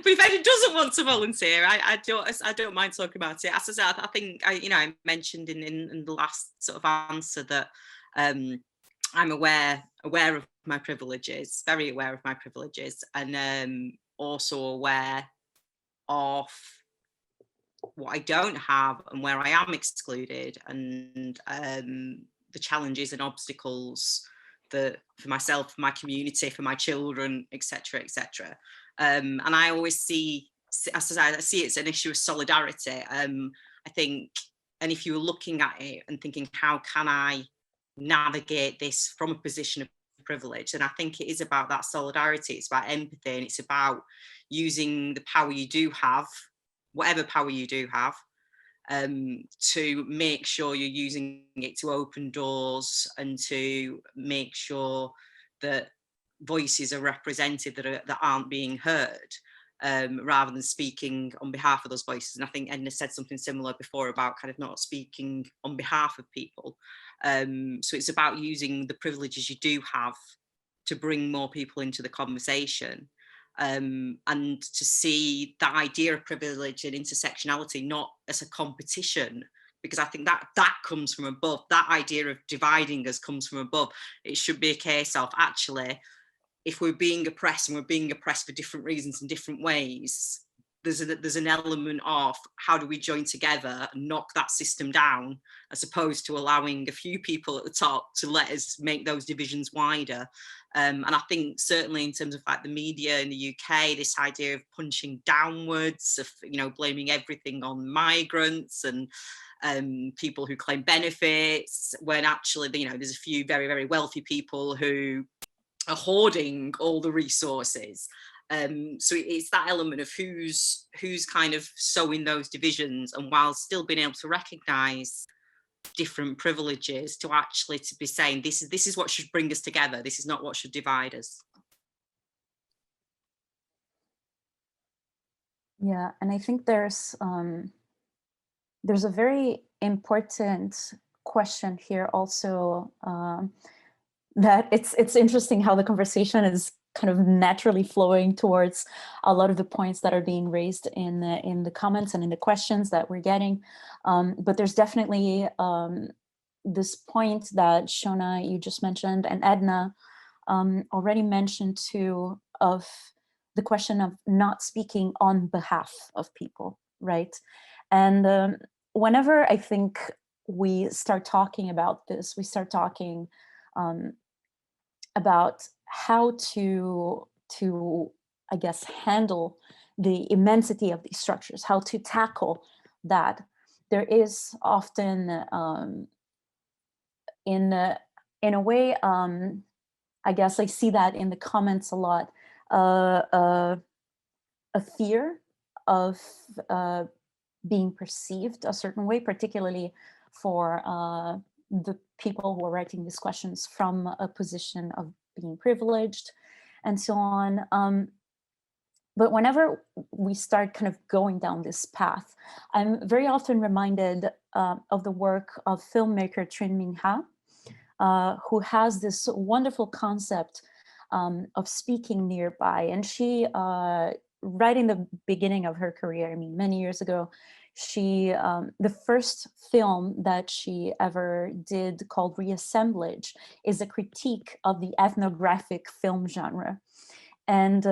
if anyone doesn't want to volunteer, I don't mind talking about it. As I said, I think I mentioned in the last sort of answer that I'm aware of my privileges, very aware of my privileges, and also aware of what I don't have and where I am excluded, and the challenges and obstacles that for myself, for my community, for my children, etc., etc. And I always see, as I see, it's an issue of solidarity. I think, and if you were looking at it and thinking, how can I navigate this from a position of privilege, then I think it is about that solidarity. It's about empathy, and it's about using the power you do have, whatever power you do have, to make sure you're using it to open doors and to make sure that voices are represented that aren't being heard, rather than speaking on behalf of those voices. And I think Edna said something similar before about kind of not speaking on behalf of people. So it's about using the privileges you do have to bring more people into the conversation. And to see that idea of privilege and intersectionality not as a competition, because I think that comes from above. That idea of dividing us comes from above. It should be a case of, actually, if we're being oppressed and we're being oppressed for different reasons in different ways, there's an element of how do we join together and knock that system down, as opposed to allowing a few people at the top to let us make those divisions wider. And I think certainly in terms of like the media in the UK, this idea of punching downwards, of blaming everything on migrants and people who claim benefits, when actually there's a few very, very wealthy people who are hoarding all the resources. So it's that element of who's kind of sowing those divisions, and while still being able to recognise different privileges, to be saying this is what should bring us together. This is not what should divide us. Yeah, and I think there's a very important question here also, that it's interesting how the conversation is kind of naturally flowing towards a lot of the points that are being raised in the comments and in the questions that we're getting. But there's definitely this point that Shona, you just mentioned, and Edna already mentioned too, of the question of not speaking on behalf of people, right? And whenever I think we start talking about this, we start talking about how to I guess, handle the immensity of these structures, how to tackle that. There is often, in a way, I guess I see that in the comments a lot, a fear of being perceived a certain way, particularly for the people who are writing these questions from a position of being privileged and so on. But whenever we start kind of going down this path, I'm very often reminded of the work of filmmaker Trinh Minh Ha, who has this wonderful concept of speaking nearby. And she, right in the beginning of her career, I mean, many years ago, she, the first film that she ever did called Reassemblage is a critique of the ethnographic film genre. And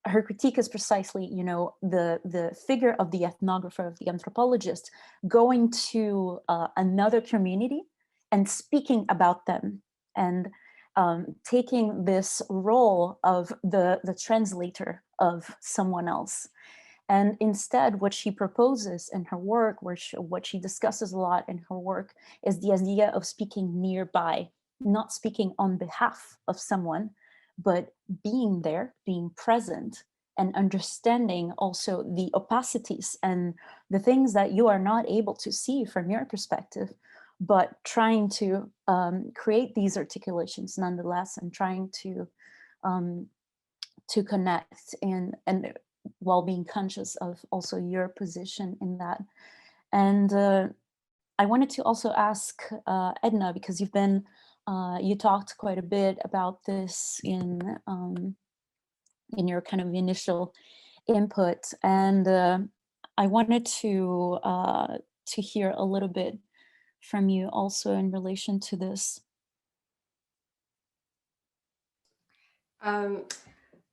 her critique is precisely, you know, the figure of the ethnographer, of the anthropologist, going to another community and speaking about them, and taking this role of the translator of someone else. And instead, what she proposes in her work, what she discusses a lot in her work, is the idea of speaking nearby, not speaking on behalf of someone, but being there, being present, and understanding also the opacities and the things that you are not able to see from your perspective, but trying to create these articulations nonetheless, and trying to connect, and while being conscious of also your position in that. And I wanted to also ask Edna, because you've been, you talked quite a bit about this in your kind of initial input, and I wanted to hear a little bit from you also in relation to this.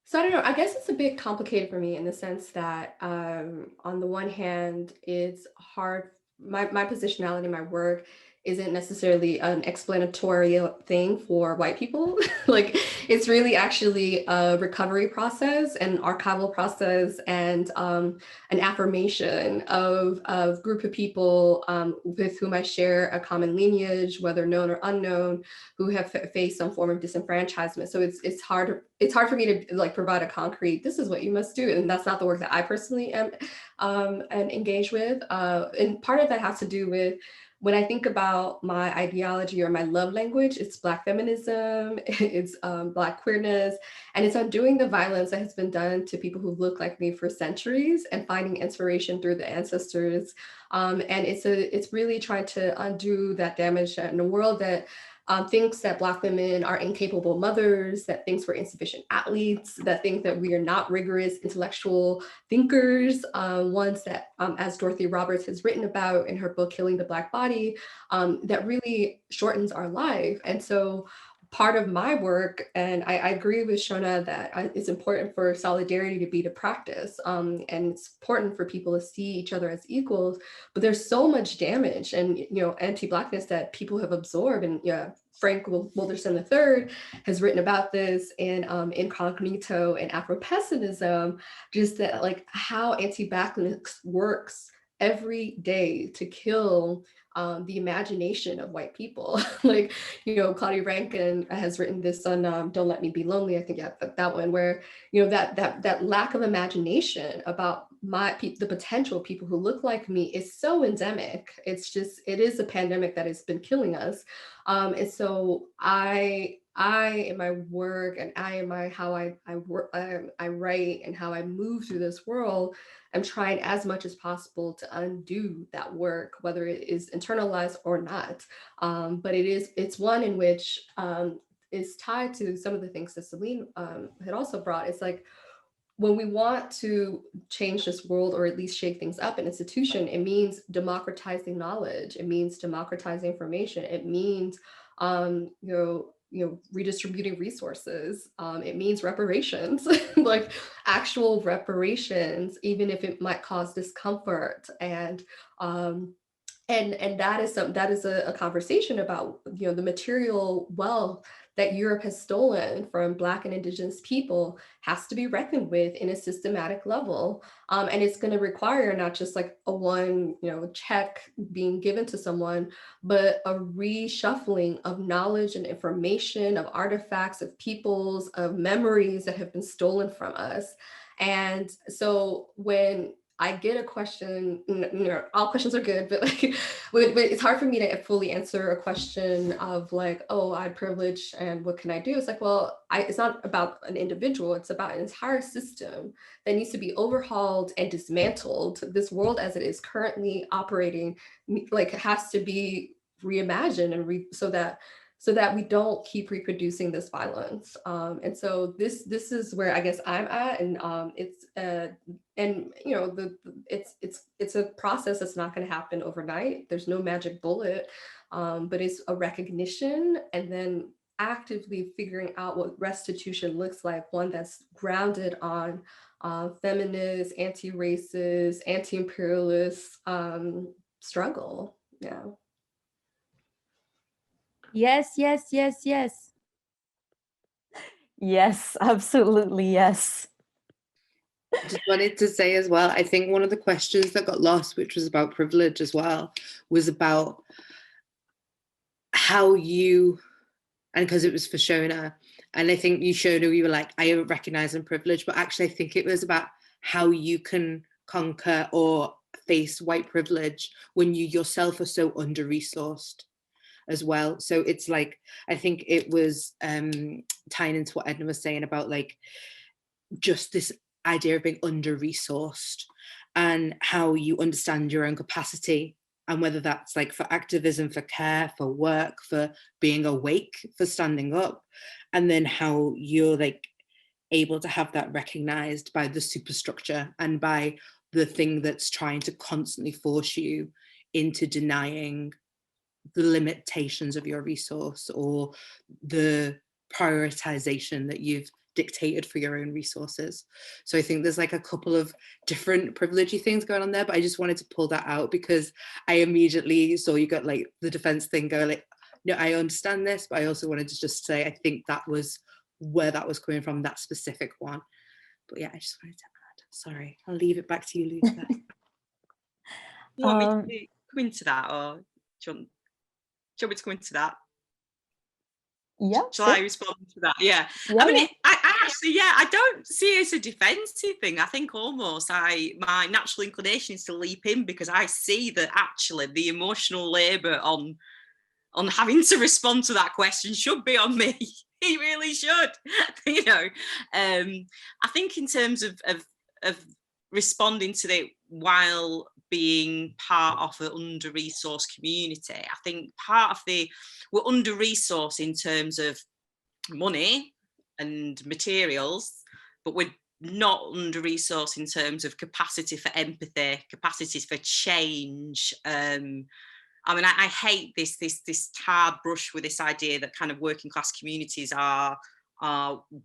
So I don't know, I guess it's a bit complicated for me in the sense that on the one hand, it's hard, my positionality, my work isn't necessarily an explanatory thing for white people. Like, it's really actually a recovery process, an archival process, and an affirmation of a group of people with whom I share a common lineage, whether known or unknown, who have faced some form of disenfranchisement. So it's hard for me to like provide a concrete, this is what you must do. And that's not the work that I personally am and engage with. And part of that has to do with, when I think about my ideology or my love language, it's Black feminism, it's Black queerness, and it's undoing the violence that has been done to people who look like me for centuries and finding inspiration through the ancestors. And it's really trying to undo that damage in a world that thinks that Black women are incapable mothers, that thinks we're insufficient athletes, that think that we are not rigorous intellectual thinkers, ones that, as Dorothy Roberts has written about in her book, Killing the Black Body, that really shortens our life. And so part of my work, and I agree with Shona that it's important for solidarity to be the practice, and it's important for people to see each other as equals, but there's so much damage and, you know, anti-Blackness that people have absorbed. And yeah, Frank Wilderson III has written about this in Incognito and Afro-Pessimism, just that like how anti-Blackness works every day to kill the imagination of white people. Like, you know, Claudia Rankin has written this on Don't Let Me Be Lonely, I think, yeah, that one, where, you know, that lack of imagination about the potential of people who look like me is so endemic. It's just, it is a pandemic that has been killing us. And so I in my work, and how I work, I write, and how I move through this world, I'm trying as much as possible to undo that work, whether it is internalized or not. But it's one in which is tied to some of the things that Celine had also brought. It's like, when we want to change this world, or at least shake things up in institution, it means democratizing knowledge. It means democratizing information. It means, redistributing resources. It means reparations, like actual reparations, even if it might cause discomfort. And that is a conversation about, you know, the material wealth that Europe has stolen from Black and Indigenous people has to be reckoned with in a systematic level. And it's going to require not just like a one, check being given to someone, but a reshuffling of knowledge and information, of artifacts, of peoples, of memories that have been stolen from us. And so when I get a question, all questions are good, but like, but it's hard for me to fully answer a question of like, oh, I'm privileged and what can I do? It's like, well, it's not about an individual, it's about an entire system that needs to be overhauled and dismantled. This world as it is currently operating, like, has to be reimagined and so that we don't keep reproducing this violence. And so this is where I guess I'm at, and it's a process that's not going to happen overnight. There's no magic bullet, but it's a recognition and then actively figuring out what restitution looks like, one that's grounded on feminist, anti-racist, anti-imperialist struggle. Yeah. Yes, yes, yes, yes. Yes, absolutely, yes. I just wanted to say as well, I think one of the questions that got lost, which was about privilege as well, was about how you, and because it was for Shona, and I think you, Shona, you were like, I recognize and privilege, but actually I think it was about how you can conquer or face white privilege when you yourself are so under-resourced as well. So it's like, I think it was tying into what Edna was saying about like just this idea of being under-resourced and how you understand your own capacity, and whether that's like for activism, for care, for work, for being awake, for standing up, and then how you're like able to have that recognized by the superstructure and by the thing that's trying to constantly force you into denying the limitations of your resource or the prioritization that you've dictated for your own resources. So I think there's like a couple of different privilegey things going on there, but I just wanted to pull that out because I immediately saw you got like the defense thing go like, no, I understand this, but I also wanted to just say, I think that was where that was coming from, that specific one. But yeah, I just wanted to add, sorry, I'll leave it back to you, Luther. You want me to come into that, or do you want me to come into that? Yeah. Shall I respond to that? Yeah. Yeah, I mean, yeah. I actually, I don't see it as a defensive thing. I think almost my natural inclination is to leap in because I see that actually the emotional labour on having to respond to that question should be on me. He really should. I think in terms of responding to it while being part of an under-resourced community, I think part of we're under-resourced in terms of money and materials, but we're not under-resourced in terms of capacity for empathy, capacities for change. I mean, I hate this tar brush with this idea that kind of working class communities are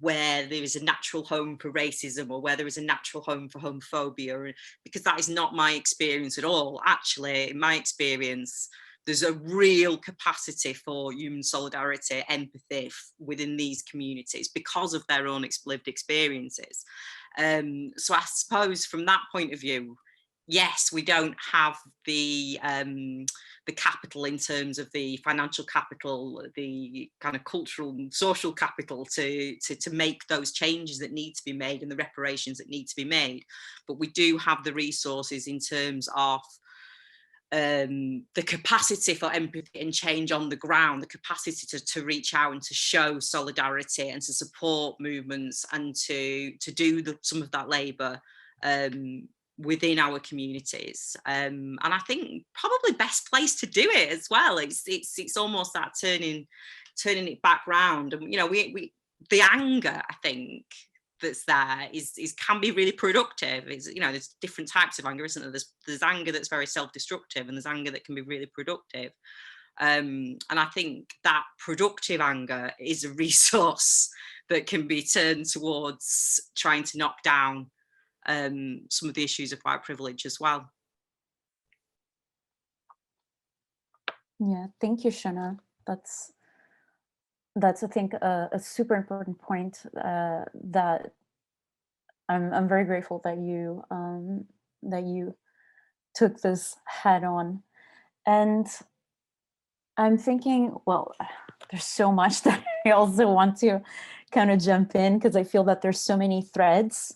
where there is a natural home for racism or where there is a natural home for homophobia, because that is not my experience at all. Actually, in my experience, there's a real capacity for human solidarity, empathy within these communities because of their own lived experiences. So I suppose from that point of view, yes, we don't have the capital in terms of the financial capital, the kind of cultural and social capital to make those changes that need to be made and the reparations that need to be made. But we do have the resources in terms of the capacity for empathy and change on the ground, the capacity to reach out and to show solidarity and to support movements and to do some of that labour within our communities, and I think probably best place to do it as well. It's almost that turning it back round, and we the anger, I think, that's there is can be really productive. There's different types of anger, isn't there? There's anger that's very self-destructive, and there's anger that can be really productive. And I think that productive anger is a resource that can be turned towards trying to knock down some of the issues of white privilege as well. Yeah, thank you, Shona. that's, I think, a super important point that I'm very grateful that you took this head on. And I'm thinking, well, there's so much that I also want to kind of jump in, because I feel that there's so many threads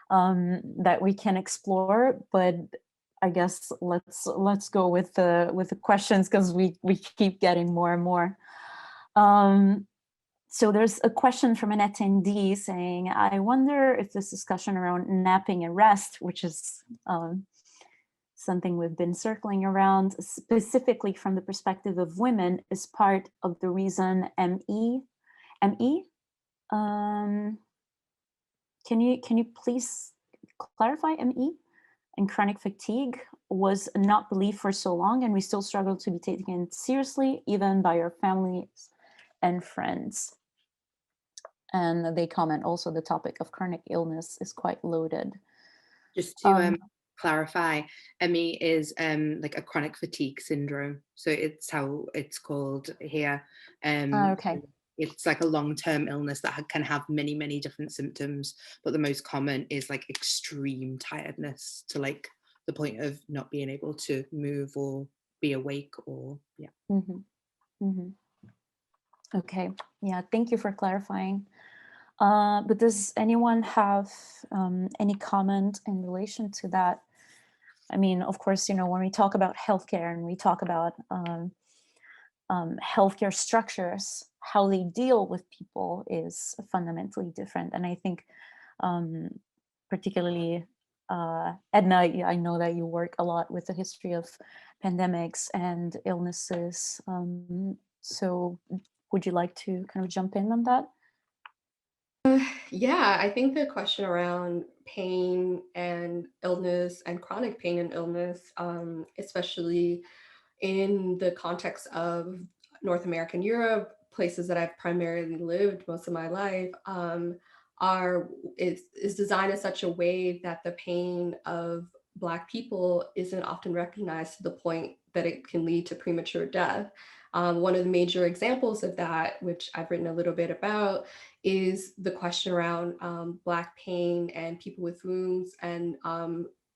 that we can explore. But I guess let's go with the questions, because we keep getting more and more. So there's a question from an attendee saying, I wonder if this discussion around napping and rest, which is something we've been circling around, specifically from the perspective of women, is part of the reason ME? Can you please clarify ME? And chronic fatigue was not believed for so long, and we still struggle to be taken seriously, even by our families and friends. And they comment also, the topic of chronic illness is quite loaded. Just to clarify, ME is like a chronic fatigue syndrome. So it's how it's called here. Okay. It's like a long-term illness that can have many, many different symptoms, but the most common is like extreme tiredness, to like the point of not being able to move or be awake, or yeah. Okay, yeah, thank you for clarifying. But does anyone have any comment in relation to that? I mean, of course, when we talk about healthcare and we talk about healthcare structures, how they deal with people is fundamentally different. And I think particularly, Edna, I know that you work a lot with the history of pandemics and illnesses. So would you like to kind of jump in on that? Yeah, I think the question around pain and illness and chronic pain and illness, especially in the context of North America and Europe, places that I've primarily lived most of my life, is designed in such a way that the pain of Black people isn't often recognized, to the point that it can lead to premature death. One of the major examples of that, which I've written a little bit about, is the question around Black pain and people with wounds, and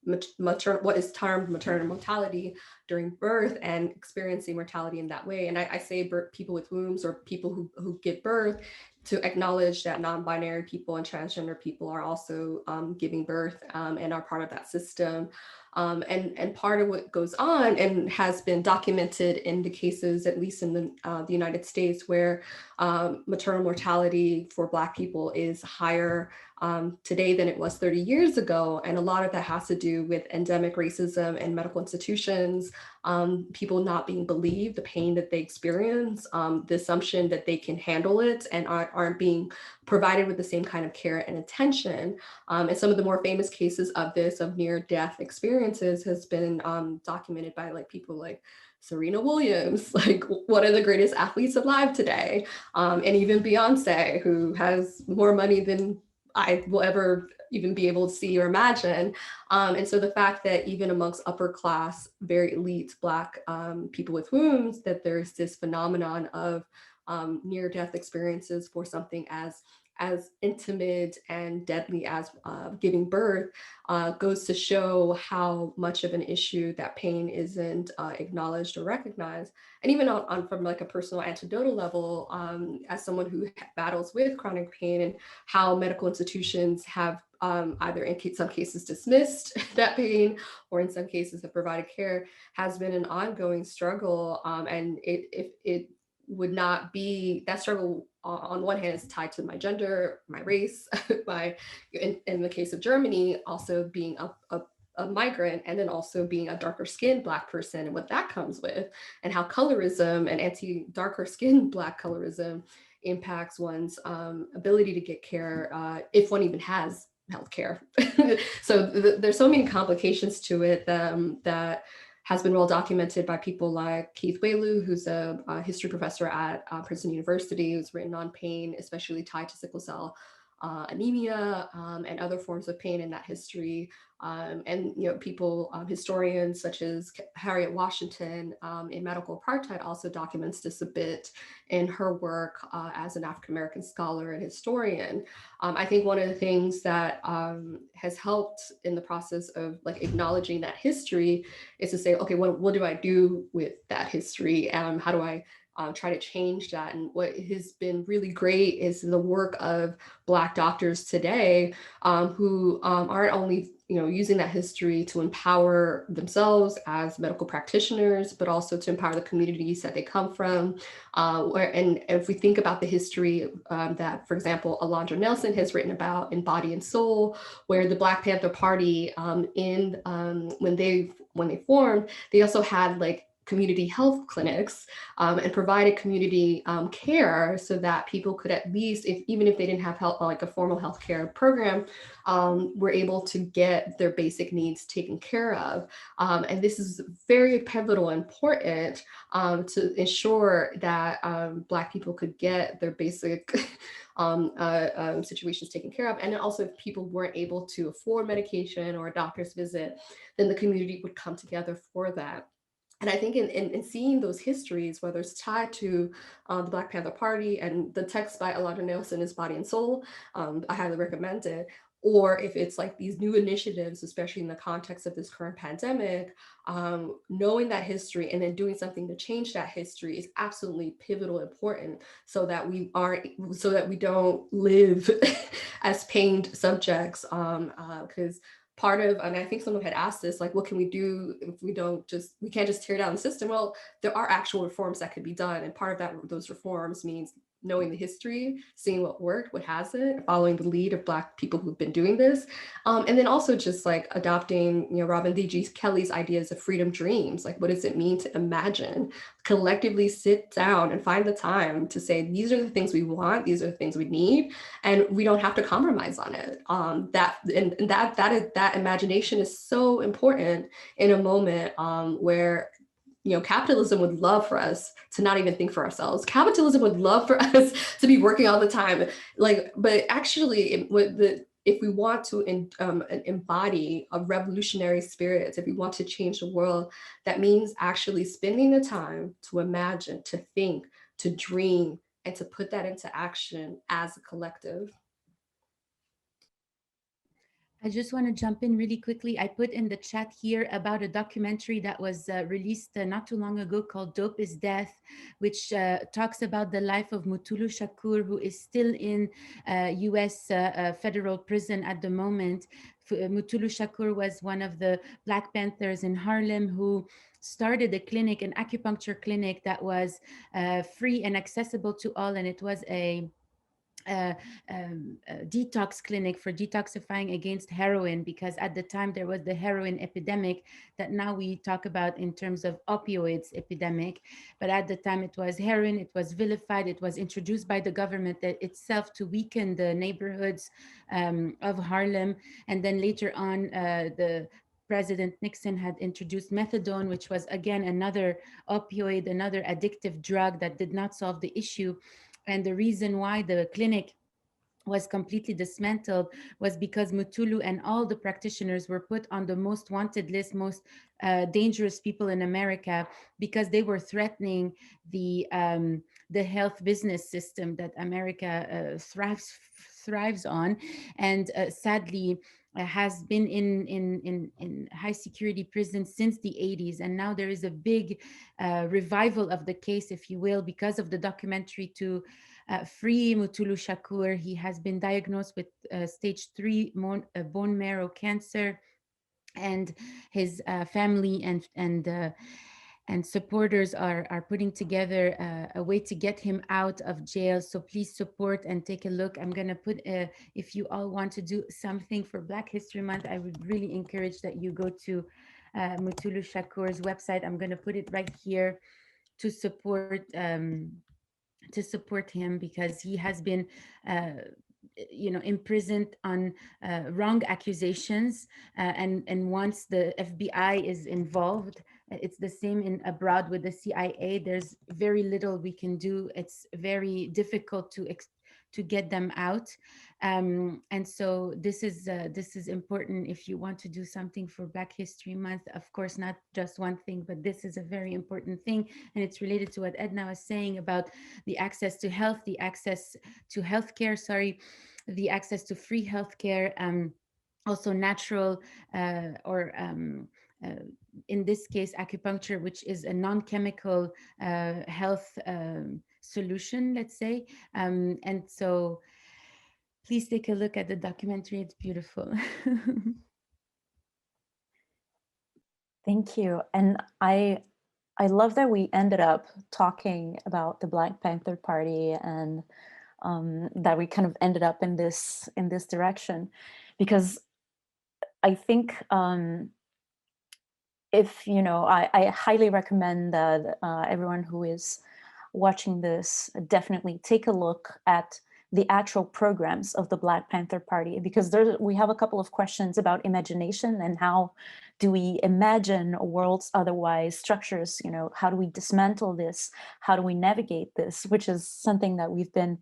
what is termed maternal mortality during birth, and experiencing mortality in that way. And I say people with wombs, or people who give birth, to acknowledge that non-binary people and transgender people are also giving birth and are part of that system. And part of what goes on and has been documented in the cases, at least in the United States, where maternal mortality for Black people is higher today than it was 30 years ago. And a lot of that has to do with endemic racism in medical institutions, people not being believed, the pain that they experience, the assumption that they can handle it and aren't being provided with the same kind of care and attention. And some of the more famous cases of this, of near-death experiences, has been documented by people like Serena Williams, like one of the greatest athletes alive today, and even Beyonce, who has more money than I will ever even be able to see or imagine. And so the fact that even amongst upper class, very elite Black people with wounds, that there's this phenomenon of near-death experiences for something as intimate and deadly as giving birth goes to show how much of an issue that pain isn't acknowledged or recognized. And even on from a personal anecdotal level, as someone who battles with chronic pain, and how medical institutions have either in some cases dismissed that pain, or in some cases have provided care, has been an ongoing struggle. And it would not be, that struggle on one hand is tied to my gender, my race, in the case of Germany, also being a migrant, and then also being a darker skinned Black person, and what that comes with, and how colorism and anti-darker skinned Black colorism impacts one's ability to get care, if one even has healthcare. So there's so many complications to it that has been well documented by people like Keith Wayloo, who's a history professor at Princeton University, who's written on pain, especially tied to sickle cell anemia and other forms of pain in that history. And people, historians such as Harriet Washington in Medical Apartheid also documents this a bit in her work as an African American scholar and historian. I think one of the things that has helped in the process of like acknowledging that history is to say, okay, what do I do with that history? How do I try to change that? And what has been really great is the work of Black doctors today who aren't only using that history to empower themselves as medical practitioners, but also to empower the communities that they come from. And if we think about the history that, for example, Alondra Nelson has written about in Body and Soul, where the Black Panther Party when they formed, they also had like community health clinics and provided community care so that people could at least, even if they didn't have help, like a formal healthcare program, were able to get their basic needs taken care of. And this is very pivotal and important to ensure that Black people could get their basic situations taken care of. And also if people weren't able to afford medication or a doctor's visit, then the community would come together for that. And I think in seeing those histories, whether it's tied to the Black Panther Party, and the text by Alondra Nelson is Body and Soul, I highly recommend it, or if it's like these new initiatives, especially in the context of this current pandemic, knowing that history and then doing something to change that history is absolutely pivotal, important, so that we don't live as pained subjects, because part of, and I think someone had asked this, like, what can we do if we can't just tear down the system? Well, there are actual reforms that could be done. And part of those reforms means knowing the history, seeing what worked, what hasn't, following the lead of Black people who've been doing this. And then also just like adopting, Robin D.G. Kelly's ideas of freedom dreams. Like, what does it mean to imagine? Collectively sit down and find the time to say, these are the things we want, these are the things we need, and we don't have to compromise on it. That imagination is so important in a moment where capitalism would love for us to not even think for ourselves. Capitalism would love for us to be working all the time. But actually, if we want to embody a revolutionary spirit, if we want to change the world, that means actually spending the time to imagine, to think, to dream, and to put that into action as a collective. I just want to jump in really quickly. I put in the chat here about a documentary that was released not too long ago called Dope is Death, which talks about the life of Mutulu Shakur, who is still in US federal prison at the moment. Mutulu Shakur was one of the Black Panthers in Harlem who started a clinic, an acupuncture clinic that was free and accessible to all. And it was a detox clinic for detoxifying against heroin, because at the time there was the heroin epidemic that now we talk about in terms of opioids epidemic. But at the time it was heroin, it was vilified, it was introduced by the government itself to weaken the neighborhoods of Harlem. And then later on, the President Nixon had introduced methadone, which was again another opioid, another addictive drug that did not solve the issue. And the reason why the clinic was completely dismantled was because Mutulu and all the practitioners were put on the most wanted list, most dangerous people in America, because they were threatening the health business system that America thrives on. And sadly, has been in high security prison since the 80s. And now there is a big revival of the case, if you will, because of the documentary to free Mutulu Shakur. He has been diagnosed with stage 3 bone marrow cancer, and his family and supporters are putting together a way to get him out of jail. So please support and take a look. I'm going to put, if you all want to do something for Black History Month, I would really encourage that you go to Mutulu Shakur's website. I'm going to put it right here to support him, because he has been imprisoned on wrong accusations, and once the FBI is involved, it's the same in abroad with the CIA. There's very little we can do. It's very difficult to get them out. And so this is important if you want to do something for Black History Month. Of course, not just one thing, but this is a very important thing, and it's related to what Edna was saying about the access to health, the access to healthcare, sorry, the access to free healthcare, also natural or in this case acupuncture, which is a non-chemical health solution, let's say. And so please take a look at the documentary, it's beautiful. Thank you. And I love that we ended up talking about the Black Panther Party, and that we kind of ended up in this direction, because I think if, you know, I highly recommend that everyone who is watching this definitely take a look at the actual programs of the Black Panther Party, because we have a couple of questions about imagination and how do we imagine worlds otherwise, structures, you know, how do we dismantle this? How do we navigate this? Which is something that we've been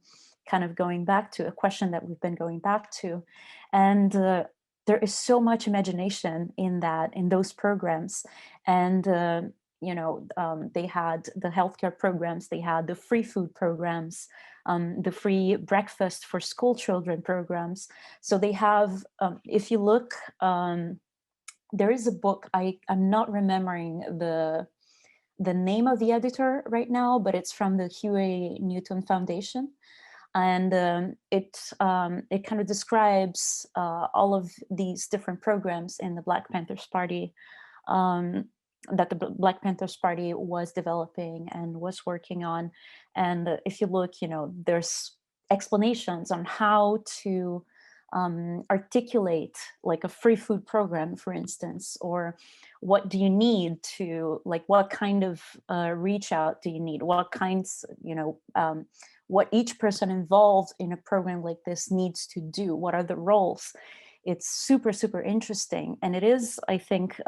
kind of going back to, a question that we've been going back to. And there is so much imagination in those programs. And you know, they had the healthcare programs, they had the free food programs, the free breakfast for school children programs. So they have, if you look, there is a book, I'm not remembering the name of the editor right now, but it's from the Huey Newton Foundation. And it kind of describes all of these different programs in the Black Panthers Party, that the Black Panthers Party was developing and was working on. And if you look, you know, there's explanations on how to articulate like a free food program, for instance, or what do you need to, like, what kind of reach out do you need, what kinds, you know, what each person involved in a program like this needs to do, what are the roles. It's super, super interesting. And it is, I think,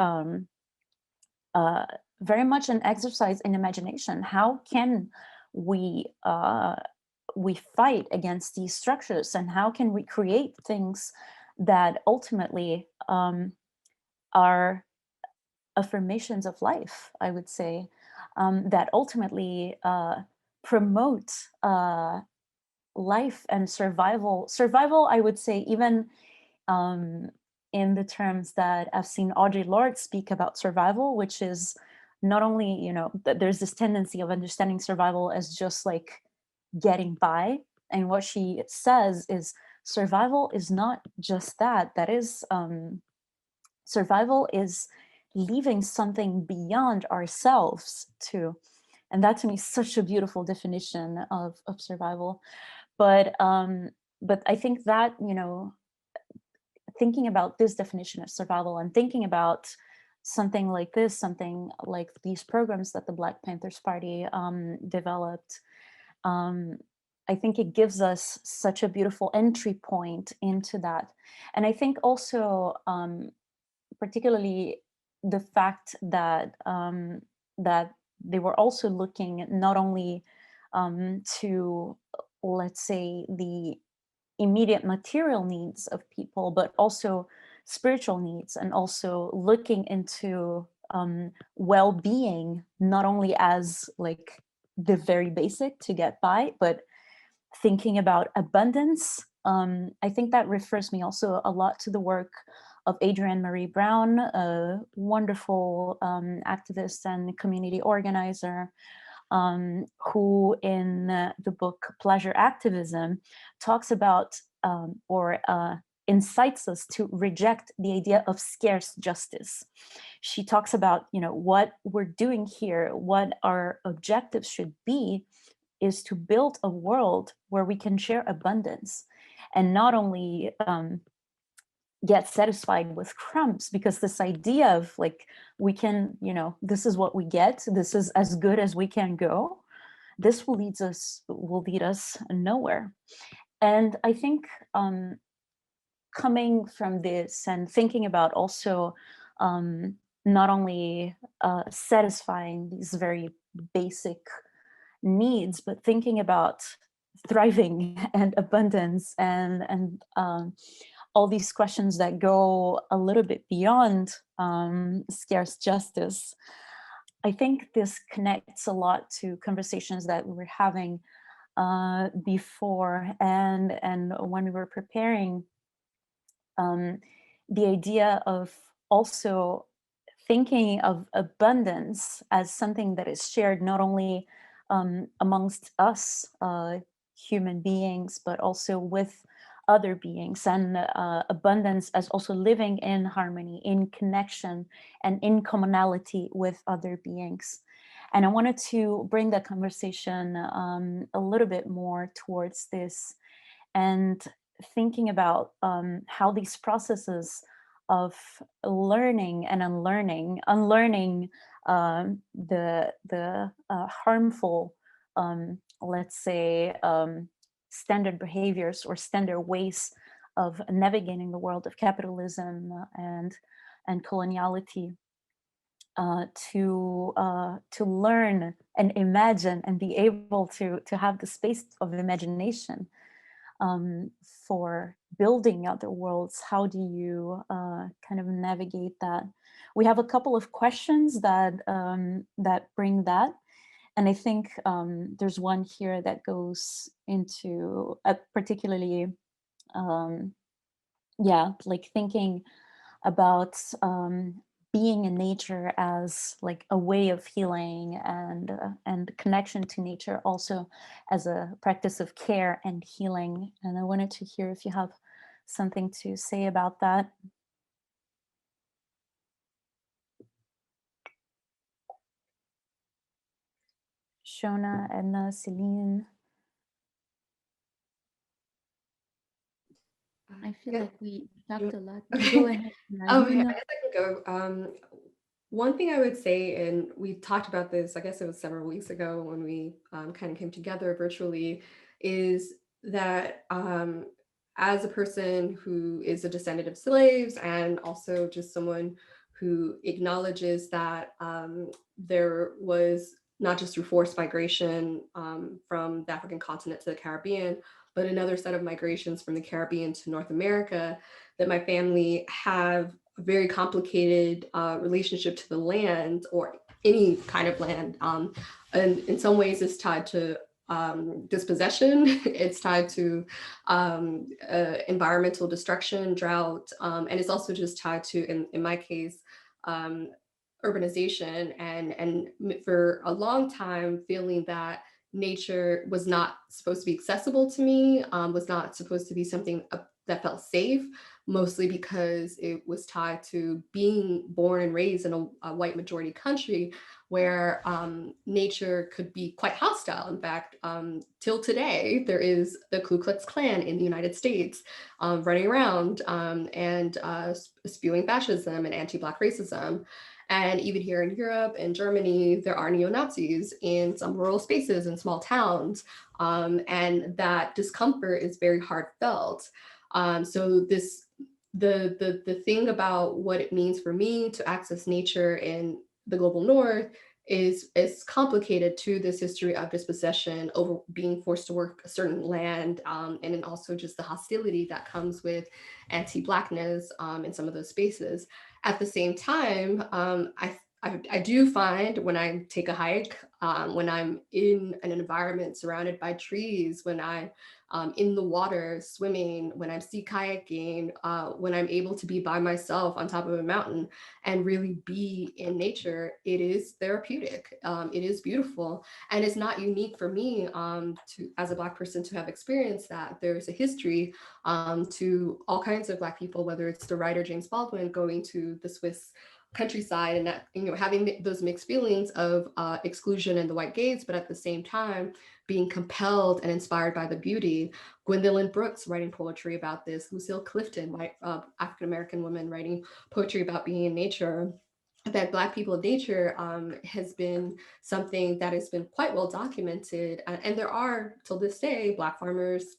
very much an exercise in imagination. How can we fight against these structures, and how can we create things that ultimately are affirmations of life, I would say, that ultimately promote life and survival. Survival, I would say, even in the terms that I've seen Audre Lorde speak about survival, which is not only, you know, that there's this tendency of understanding survival as just like getting by. And what she says is survival is not just that. That is, survival is leaving something beyond ourselves too. And that to me is such a beautiful definition of survival. But I think that, you know, thinking about this definition of survival and thinking about something like this, something like these programs that the Black Panthers Party developed, I think it gives us such a beautiful entry point into that. And I think also, particularly the fact that that they were also looking not only to, let's say, the immediate material needs of people, but also spiritual needs, and also looking into well-being, not only as like the very basic to get by, but thinking about abundance. I think that refers me also a lot to the work of Adrienne Marie Brown, a wonderful activist and community organizer, who in the book Pleasure Activism talks about or incites us to reject the idea of scarce justice. She talks about, you know, what we're doing here, what our objectives should be, is to build a world where we can share abundance and not only get satisfied with crumbs, because this idea of like, we can, you know, this is what we get, this is as good as we can go, this will lead us nowhere. And I think coming from this and thinking about also not only satisfying these very basic needs, but thinking about thriving and abundance and all these questions that go a little bit beyond scarce justice. I think this connects a lot to conversations that we were having before, and when we were preparing, the idea of also thinking of abundance as something that is shared not only amongst us human beings, but also with other beings, and abundance as also living in harmony, in connection, and in commonality with other beings. And I wanted to bring the conversation a little bit more towards this, and thinking about how these processes of learning and unlearning the harmful, let's say, standard behaviors or standard ways of navigating the world of capitalism and coloniality, to learn and imagine and be able to have the space of imagination for building other worlds. How do you kind of navigate that? We have a couple of questions that that bring that, and I think there's one here that goes into particularly, yeah, like thinking about being in nature as like a way of healing, and connection to nature also as a practice of care and healing. And I wanted to hear if you have something to say about that. Shona, Edna, Celine. I feel Yeah. like we talked a lot. Go ahead. Oh, yeah, I guess I can go. One thing I would say, and we talked about this, I guess it was several weeks ago when we kind of came together virtually, is that as a person who is a descendant of slaves, and also just someone who acknowledges that there was not just through forced migration from the African continent to the Caribbean, but another set of migrations from the Caribbean to North America, that my family have a very complicated relationship to the land, or any kind of land. And in some ways it's tied to dispossession, it's tied to environmental destruction, drought, and it's also just tied to, in my case, urbanization, and for a long time feeling that nature was not supposed to be accessible to me, was not supposed to be something that felt safe, mostly because it was tied to being born and raised in a white majority country where nature could be quite hostile. In fact, till today, there is the Ku Klux Klan in the United States running around and spewing fascism and anti-Black racism. And even here in Europe and Germany, there are neo-Nazis in some rural spaces in small towns. And that discomfort is very heartfelt. So the thing about what it means for me to access nature in the global north is complicated to this history of dispossession, over being forced to work a certain land, and then also just the hostility that comes with anti-Blackness in some of those spaces. At the same time, I do find when I take a hike, when I'm in an environment surrounded by trees, when I'm in the water swimming, when I'm sea kayaking, when I'm able to be by myself on top of a mountain and really be in nature, it is therapeutic. It is beautiful. And it's not unique for me as a Black person to have experienced that. There's a history to all kinds of Black people, whether it's the writer James Baldwin going to the Swiss countryside and that, having those mixed feelings of exclusion and the white gaze, but at the same time being compelled and inspired by the beauty. Gwendolyn Brooks writing poetry about this, Lucille Clifton, white African-American woman writing poetry about being in nature. That Black people in nature has been something that has been quite well documented. And there are, till this day, Black farmers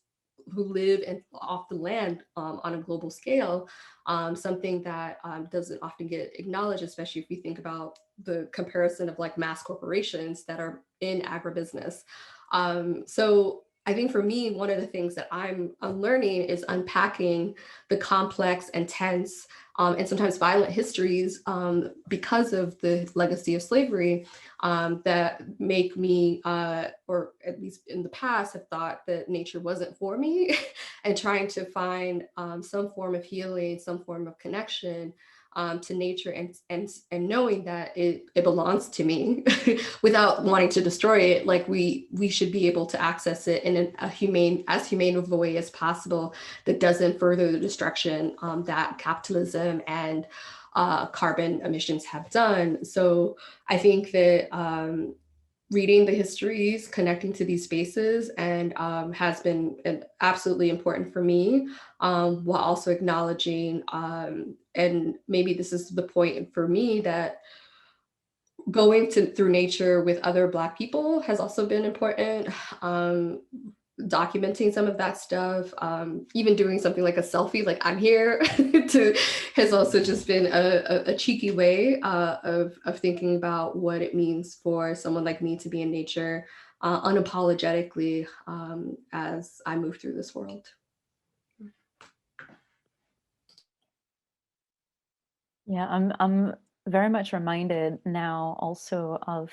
who live off the land on a global scale, something that doesn't often get acknowledged, especially if we think about the comparison of like mass corporations that are in agribusiness. So I think for me, one of the things that I'm unlearning is unpacking the complex and tense and sometimes violent histories because of the legacy of slavery that make me, or at least in the past, have thought that nature wasn't for me and trying to find some form of healing, some form of connection to nature and knowing that it belongs to me without wanting to destroy it. Like we should be able to access it in as humane of a way as possible that doesn't further the destruction that capitalism and carbon emissions have done. So I think that reading the histories, connecting to these spaces, and has been absolutely important for me, while also acknowledging, and maybe this is the point for me, that going through nature with other Black people has also been important. Documenting some of that stuff, even doing something like a selfie, like I'm here, has also just been a cheeky way of thinking about what it means for someone like me to be in nature unapologetically as I move through this world. Yeah, I'm very much reminded now also of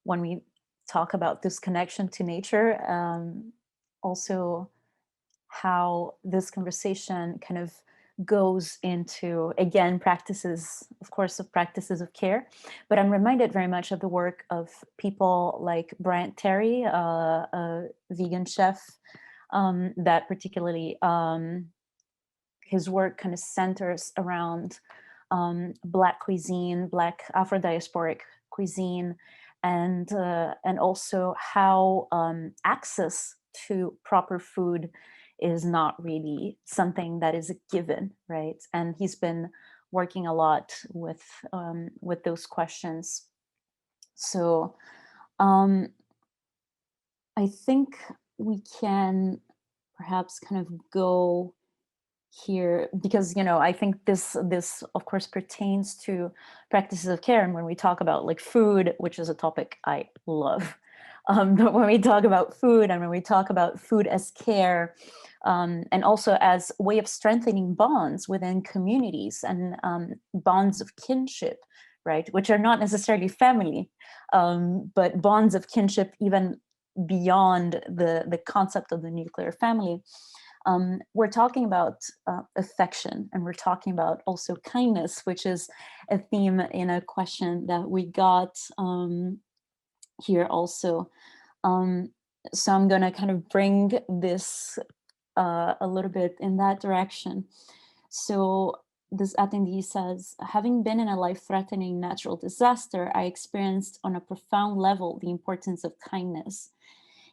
when we talk about this connection to nature, also how this conversation kind of goes into, again, practices, of course, of practices of care. But I'm reminded very much of the work of people like Bryant Terry, a vegan chef, that particularly his work kind of centers around Black cuisine, Black Afro-diasporic cuisine, and also how access to proper food is not really something that is a given, right? And he's been working a lot with those questions. So I think we can perhaps kind of go here, because I think this of course pertains to practices of care, and when we talk about like food, which is a topic I love, but when we talk about food and when we talk about food as care, and also as a way of strengthening bonds within communities and bonds of kinship, right, which are not necessarily family, but bonds of kinship even beyond the concept of the nuclear family. We're talking about affection, and we're talking about also kindness, which is a theme in a question that we got here also. So I'm going to kind of bring this a little bit in that direction. So this attendee says, having been in a life-threatening natural disaster, I experienced on a profound level the importance of kindness.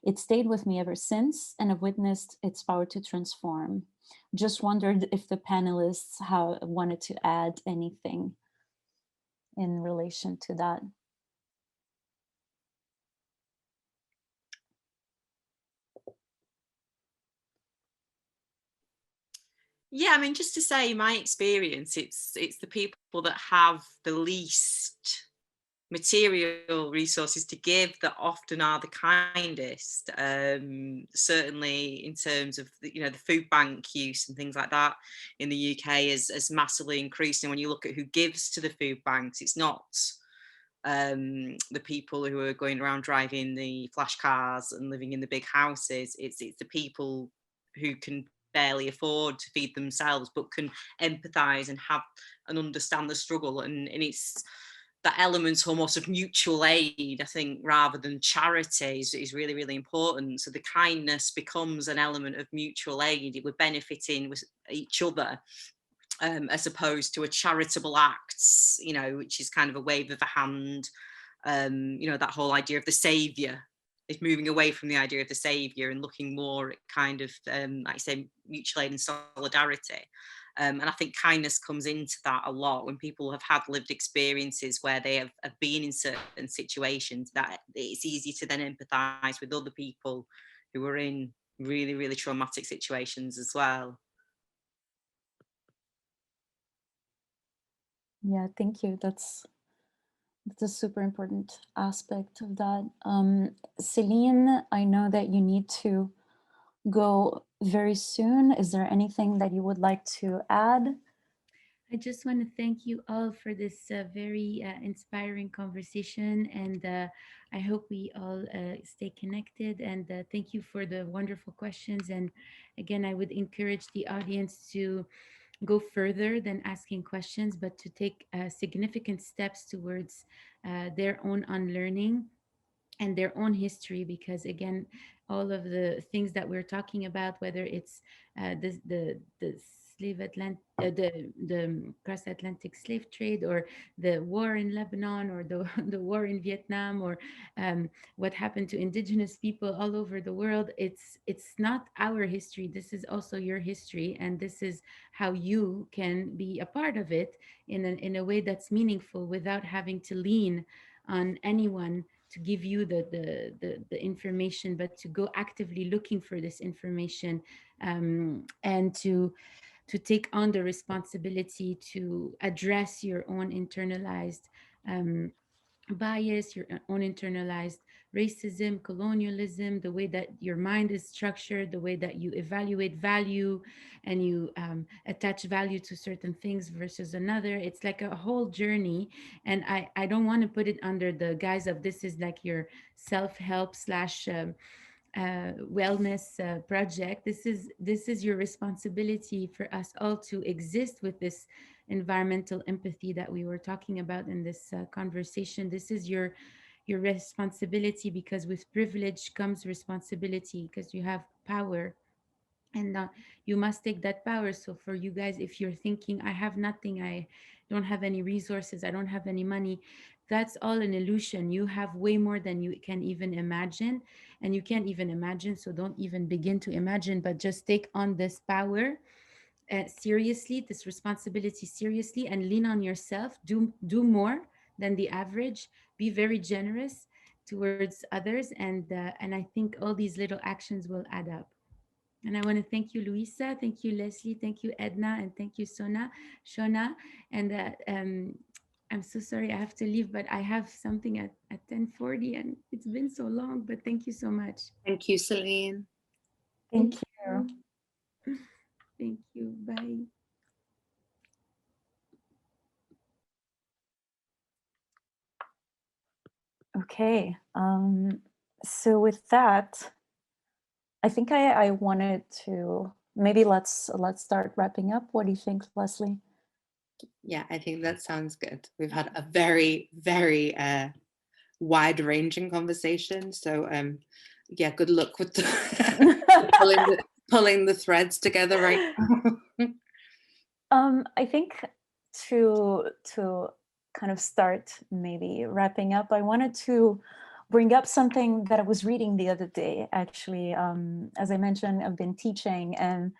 It stayed with me ever since, and I've witnessed its power to transform. Just wondered if the panelists wanted to add anything in relation to that. Yeah, I mean, just to say my experience, it's the people that have the least material resources to give that often are the kindest. Certainly in terms of the food bank use and things like that in the UK is massively increasing. When you look at who gives to the food banks, it's not the people who are going around driving the flash cars and living in the big houses. It's the people who can barely afford to feed themselves but can empathize and have and understand the struggle, and it's that element almost of mutual aid, I think, rather than charity is really, really important. So the kindness becomes an element of mutual aid. We're benefiting with each other, as opposed to a charitable acts, which is kind of a wave of a hand. That whole idea of the saviour is moving away from the idea of the saviour and looking more at kind of, like I say, mutual aid and solidarity. And I think kindness comes into that a lot when people have had lived experiences where they have been in certain situations, that it's easy to then empathise with other people who are in really, really traumatic situations as well. Yeah, thank you. It's a super important aspect of that. Celine, I know that you need to go very soon. Is there anything that you would like to add? I just want to thank you all for this very inspiring conversation, and I hope we all stay connected. And thank you for the wonderful questions. And again, I would encourage the audience to go further than asking questions, but to take significant steps towards their own unlearning and their own history, because again, all of the things that we're talking about, whether it's the the cross Atlantic slave trade, or the war in Lebanon, or the the war in Vietnam, or what happened to indigenous people all over the world, it's not our history. This is also your history, and this is how you can be a part of it in a way that's meaningful, without having to lean on anyone to give you the information, but to go actively looking for this information, and to take on the responsibility to address your own internalized um, bias, your own internalized racism, colonialism, the way that your mind is structured, the way that you evaluate value, and you attach value to certain things versus another. It's like a whole journey. And I don't want to put it under the guise of this is like your self-help slash wellness project. This is your responsibility for us all to exist with this environmental empathy that we were talking about in this conversation. This is your responsibility, because with privilege comes responsibility, because you have power, and you must take that power. So for you guys, if you're thinking I have nothing, I don't have any resources, I don't have any money, that's all an illusion. You have way more than you can even imagine, and you can't even imagine, so don't even begin to imagine, but just take on this power seriously, this responsibility seriously, and lean on yourself. Do more than the average, be very generous towards others, and I think all these little actions will add up. And I want to thank you, Luisa. Thank you, Leslie. Thank you, Edna. And thank you, Shona. And I'm so sorry I have to leave, but I have something at 10:40, and it's been so long, but thank you so much. Thank you, Celine. Thank you. Thank you. Bye. Okay. So with that, I think I wanted to maybe let's start wrapping up. What do you think, Leslie? Yeah, I think that sounds good. We've had a very, very wide-ranging conversation. So yeah, good luck with pulling the threads together right now. I think to kind of start maybe wrapping up, I wanted to bring up something that I was reading the other day. Actually, as I mentioned, I've been teaching, and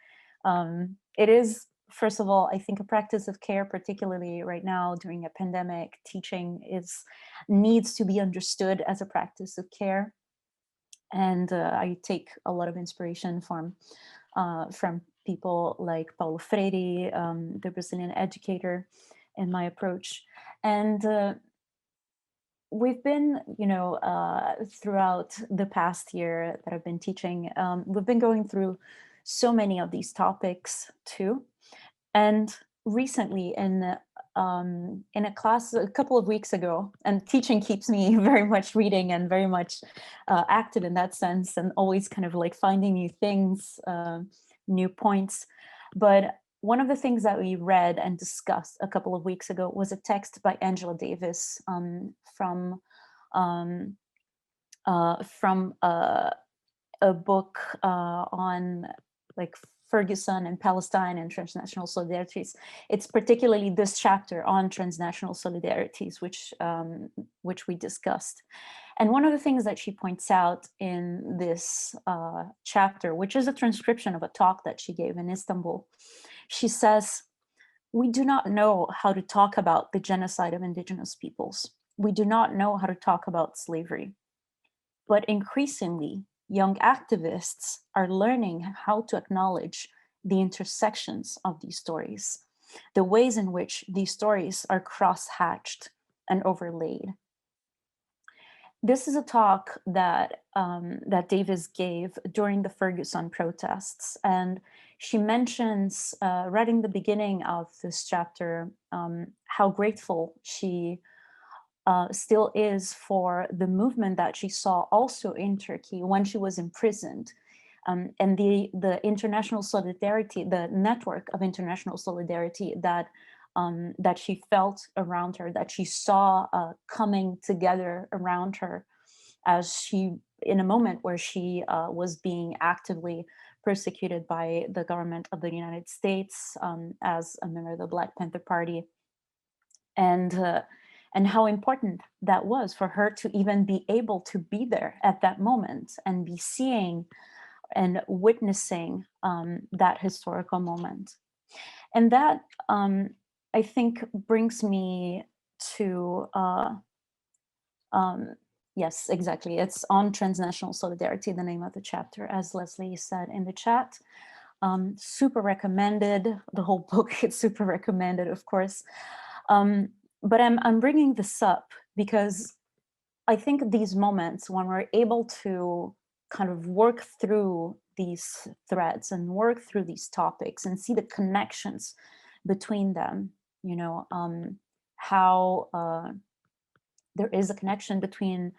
it is, first of all, I think a practice of care, particularly right now during a pandemic. Teaching needs to be understood as a practice of care, and I take a lot of inspiration from people like Paulo Freire, the Brazilian educator, in my approach. And we've been, throughout the past year that I've been teaching, we've been going through so many of these topics too. And recently in a class a couple of weeks ago, and teaching keeps me very much reading and very much active in that sense, and always kind of like finding new things, new points. But one of the things that we read and discussed a couple of weeks ago was a text by Angela Davis from a book on like Ferguson and Palestine and transnational solidarities. It's particularly this chapter on transnational solidarities, which we discussed. And one of the things that she points out in this chapter, which is a transcription of a talk that she gave in Istanbul, she says, "We do not know how to talk about the genocide of indigenous peoples. We do not know how to talk about slavery. But increasingly, young activists are learning how to acknowledge the intersections of these stories, the ways in which these stories are cross-hatched and overlaid. This is a talk that that Davis gave during the Ferguson protests, and she mentions right in the beginning of this chapter how grateful she still is for the movement that she saw also in Turkey when she was imprisoned, and the international solidarity, the network of international solidarity that that she felt around her, that she saw coming together around her, as she, in a moment where she was being actively persecuted by the government of the United States as a member of the Black Panther Party, and how important that was for her to even be able to be there at that moment and be seeing and witnessing that historical moment. And that, I think, brings me to, yes, exactly. It's on transnational solidarity, the name of the chapter, as Leslie said in the chat. Super recommended. The whole book is super recommended, of course. But I'm bringing this up because I think these moments when we're able to kind of work through these threads and work through these topics and see the connections between them, you know, how there is a connection between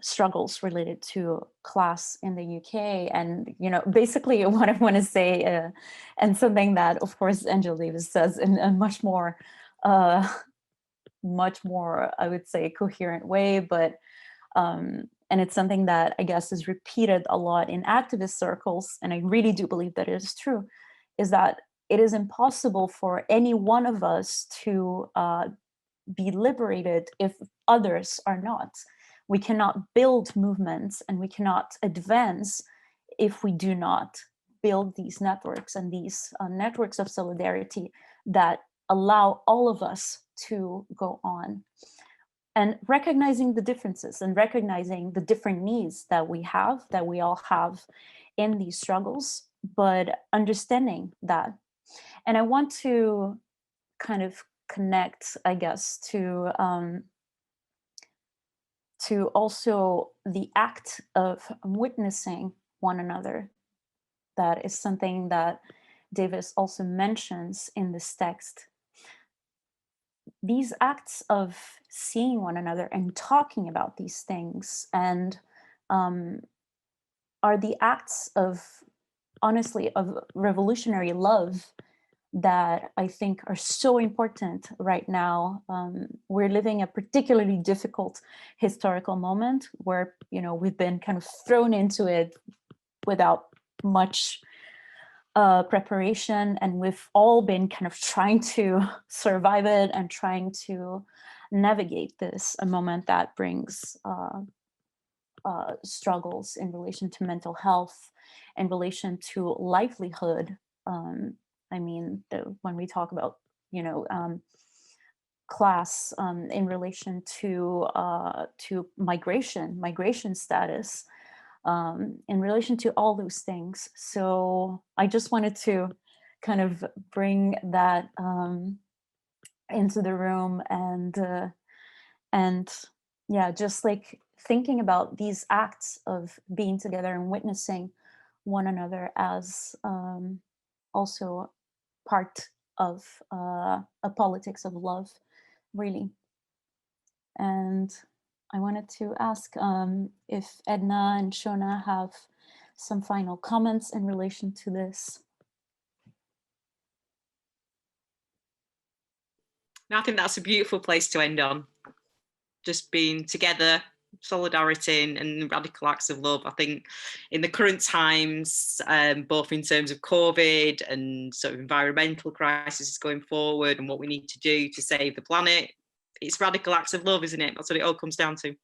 struggles related to class in the UK, and, you know, basically what I want to say, and something that, of course, Angela Davis says in a much more, I would say, coherent way, but and it's something that I guess is repeated a lot in activist circles, and I really do believe that it is true, is that it is impossible for any one of us to be liberated if others are not. We cannot build movements and we cannot advance if we do not build these networks and these networks of solidarity that allow all of us to go on. And recognizing the differences and recognizing the different needs that we all have in these struggles, but understanding that. And I want to kind of connect, I guess, to also the act of witnessing one another. That is something that Davis also mentions in this text. These acts of seeing one another and talking about these things and are the acts of, honestly, of revolutionary love that I think are so important right now. We're living a particularly difficult historical moment where, you know, we've been kind of thrown into it without much preparation, and we've all been kind of trying to survive it and trying to navigate this, a moment that brings struggles in relation to mental health, in relation to livelihood. I mean, when we talk about, you know, class, in relation to migration status, in relation to all those things. So I just wanted to kind of bring that into the room, and yeah, just like thinking about these acts of being together and witnessing one another as also part of a politics of love, really. And I wanted to ask if Edna and Shona have some final comments in relation to this. I think that's a beautiful place to end on. Just being together, solidarity and radical acts of love. I think in the current times, both in terms of COVID and sort of environmental crisis going forward and what we need to do to save the planet, it's radical acts of love, isn't it? That's what it all comes down to.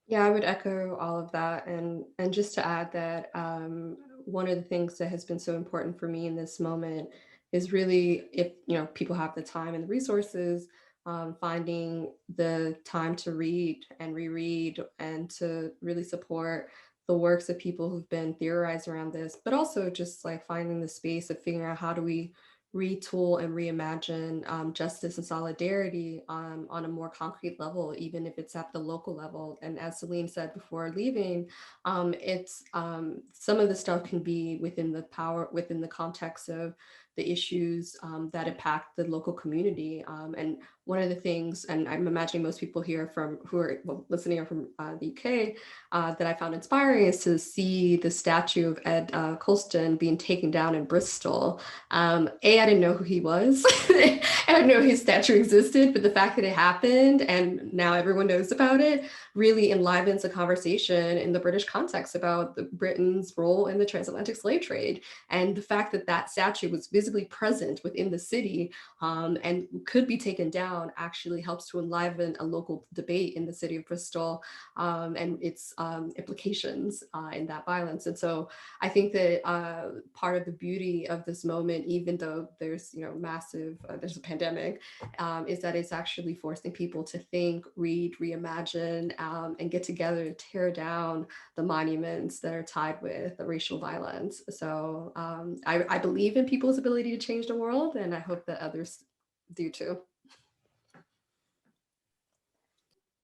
Yeah, I would echo all of that. And just to add that one of the things that has been so important for me in this moment is really, if people have the time and the resources, finding the time to read and reread and to really support the works of people who've been theorized around this, but also just like finding the space of figuring out how do we retool and reimagine justice and solidarity on a more concrete level, even if it's at the local level. And as Celine said before leaving, it's some of the stuff can be within the context of the issues that impact the local community. And one of the things, and I'm imagining most people here who are listening are from the UK, that I found inspiring is to see the statue of Ed Colston being taken down in Bristol. I didn't know who he was. I didn't know his statue existed, but the fact that it happened and now everyone knows about it really enlivens a conversation in the British context about Britain's role in the transatlantic slave trade. And the fact that that statue was visibly present within the city and could be taken down actually helps to enliven a local debate in the city of Bristol and its implications in that violence. And so I think that part of the beauty of this moment, even though there's there's a pandemic, is that it's actually forcing people to think, read, reimagine, and get together to tear down the monuments that are tied with the racial violence. So I believe in people's ability to change the world, and I hope that others do too.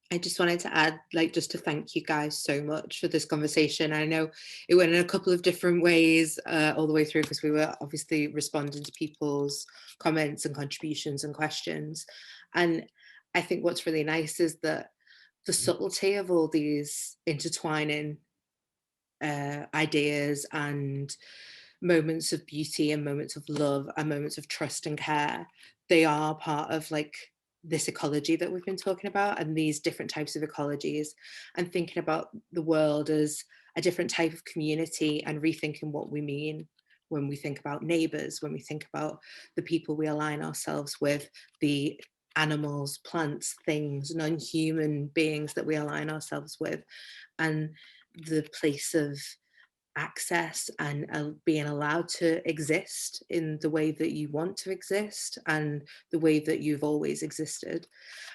I just wanted to add, just to thank you guys so much for this conversation. I know it went in a couple of different ways all the way through, because we were obviously responding to people's comments and contributions and questions. And I think what's really nice is that the subtlety of all these intertwining ideas and moments of beauty and moments of love and moments of trust and care, they are part of this ecology that we've been talking about, and these different types of ecologies, and thinking about the world as a different type of community, and rethinking what we mean when we think about neighbours, when we think about the people we align ourselves with, the animals, plants, things, non-human beings that we align ourselves with, and the place of access and being allowed to exist in the way that you want to exist and the way that you've always existed.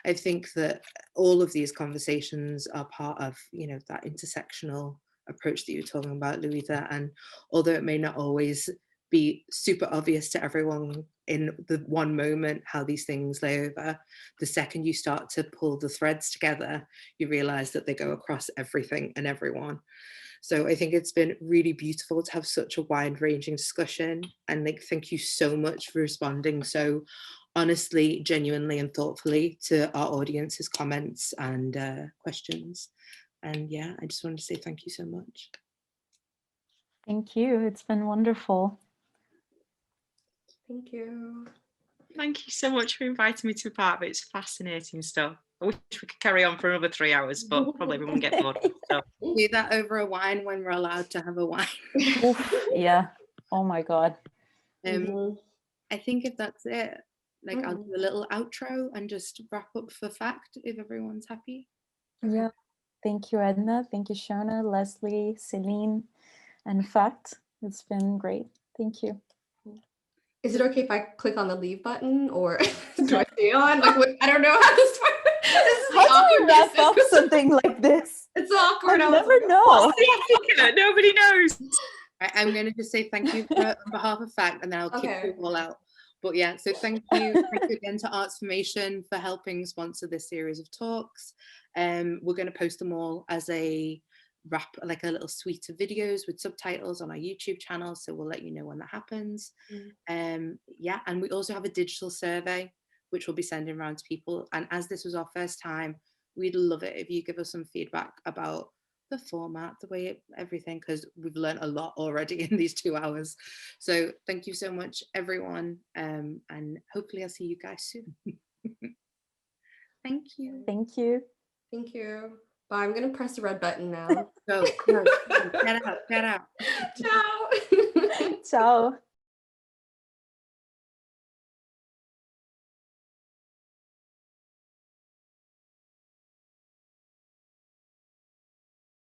I think that all of these conversations are part of, that intersectional approach that you were talking about, Louisa. And although it may not always be super obvious to everyone in the one moment how these things lay over, the second you start to pull the threads together, you realize that they go across everything and everyone. So I think it's been really beautiful to have such a wide-ranging discussion, and thank you so much for responding so honestly, genuinely and thoughtfully to our audience's comments and questions. And yeah, I just wanted to say thank you so much. Thank you. It's been wonderful. Thank you. Thank you so much for inviting me to be part of it. It's fascinating stuff. I wish we could carry on for another 3 hours, but probably we won't get bored. So. Do that over a wine when we're allowed to have a wine. Oof, yeah. Oh my God. I think if that's it, I'll do a little outro and just wrap up for fact if everyone's happy. Yeah. Thank you, Edna. Thank you, Shona, Leslie, Celine, and Fact. It's been great. Thank you. Is it okay if I click on the leave button, or do I stay on? I don't know how this works. How do we wrap up something like this? It's awkward. I never know. Nobody knows. I'm going to just say thank you on behalf of Fact, and then I'll kick you all out. But yeah, so thank you again to Artsformation for helping sponsor this series of talks. We're going to post them all as a wrap, a little suite of videos with subtitles on our YouTube channel, so we'll let you know when that happens. Yeah, and we also have a digital survey which we'll be sending around to people, and as this was our first time, we'd love it if you give us some feedback about the format, the way everything, because we've learned a lot already in these 2 hours. So thank you so much, everyone, and hopefully I'll see you guys soon. Thank you. Thank you. Thank you. Bye. I'm gonna press the red button now. Go, get out. Ciao. Ciao.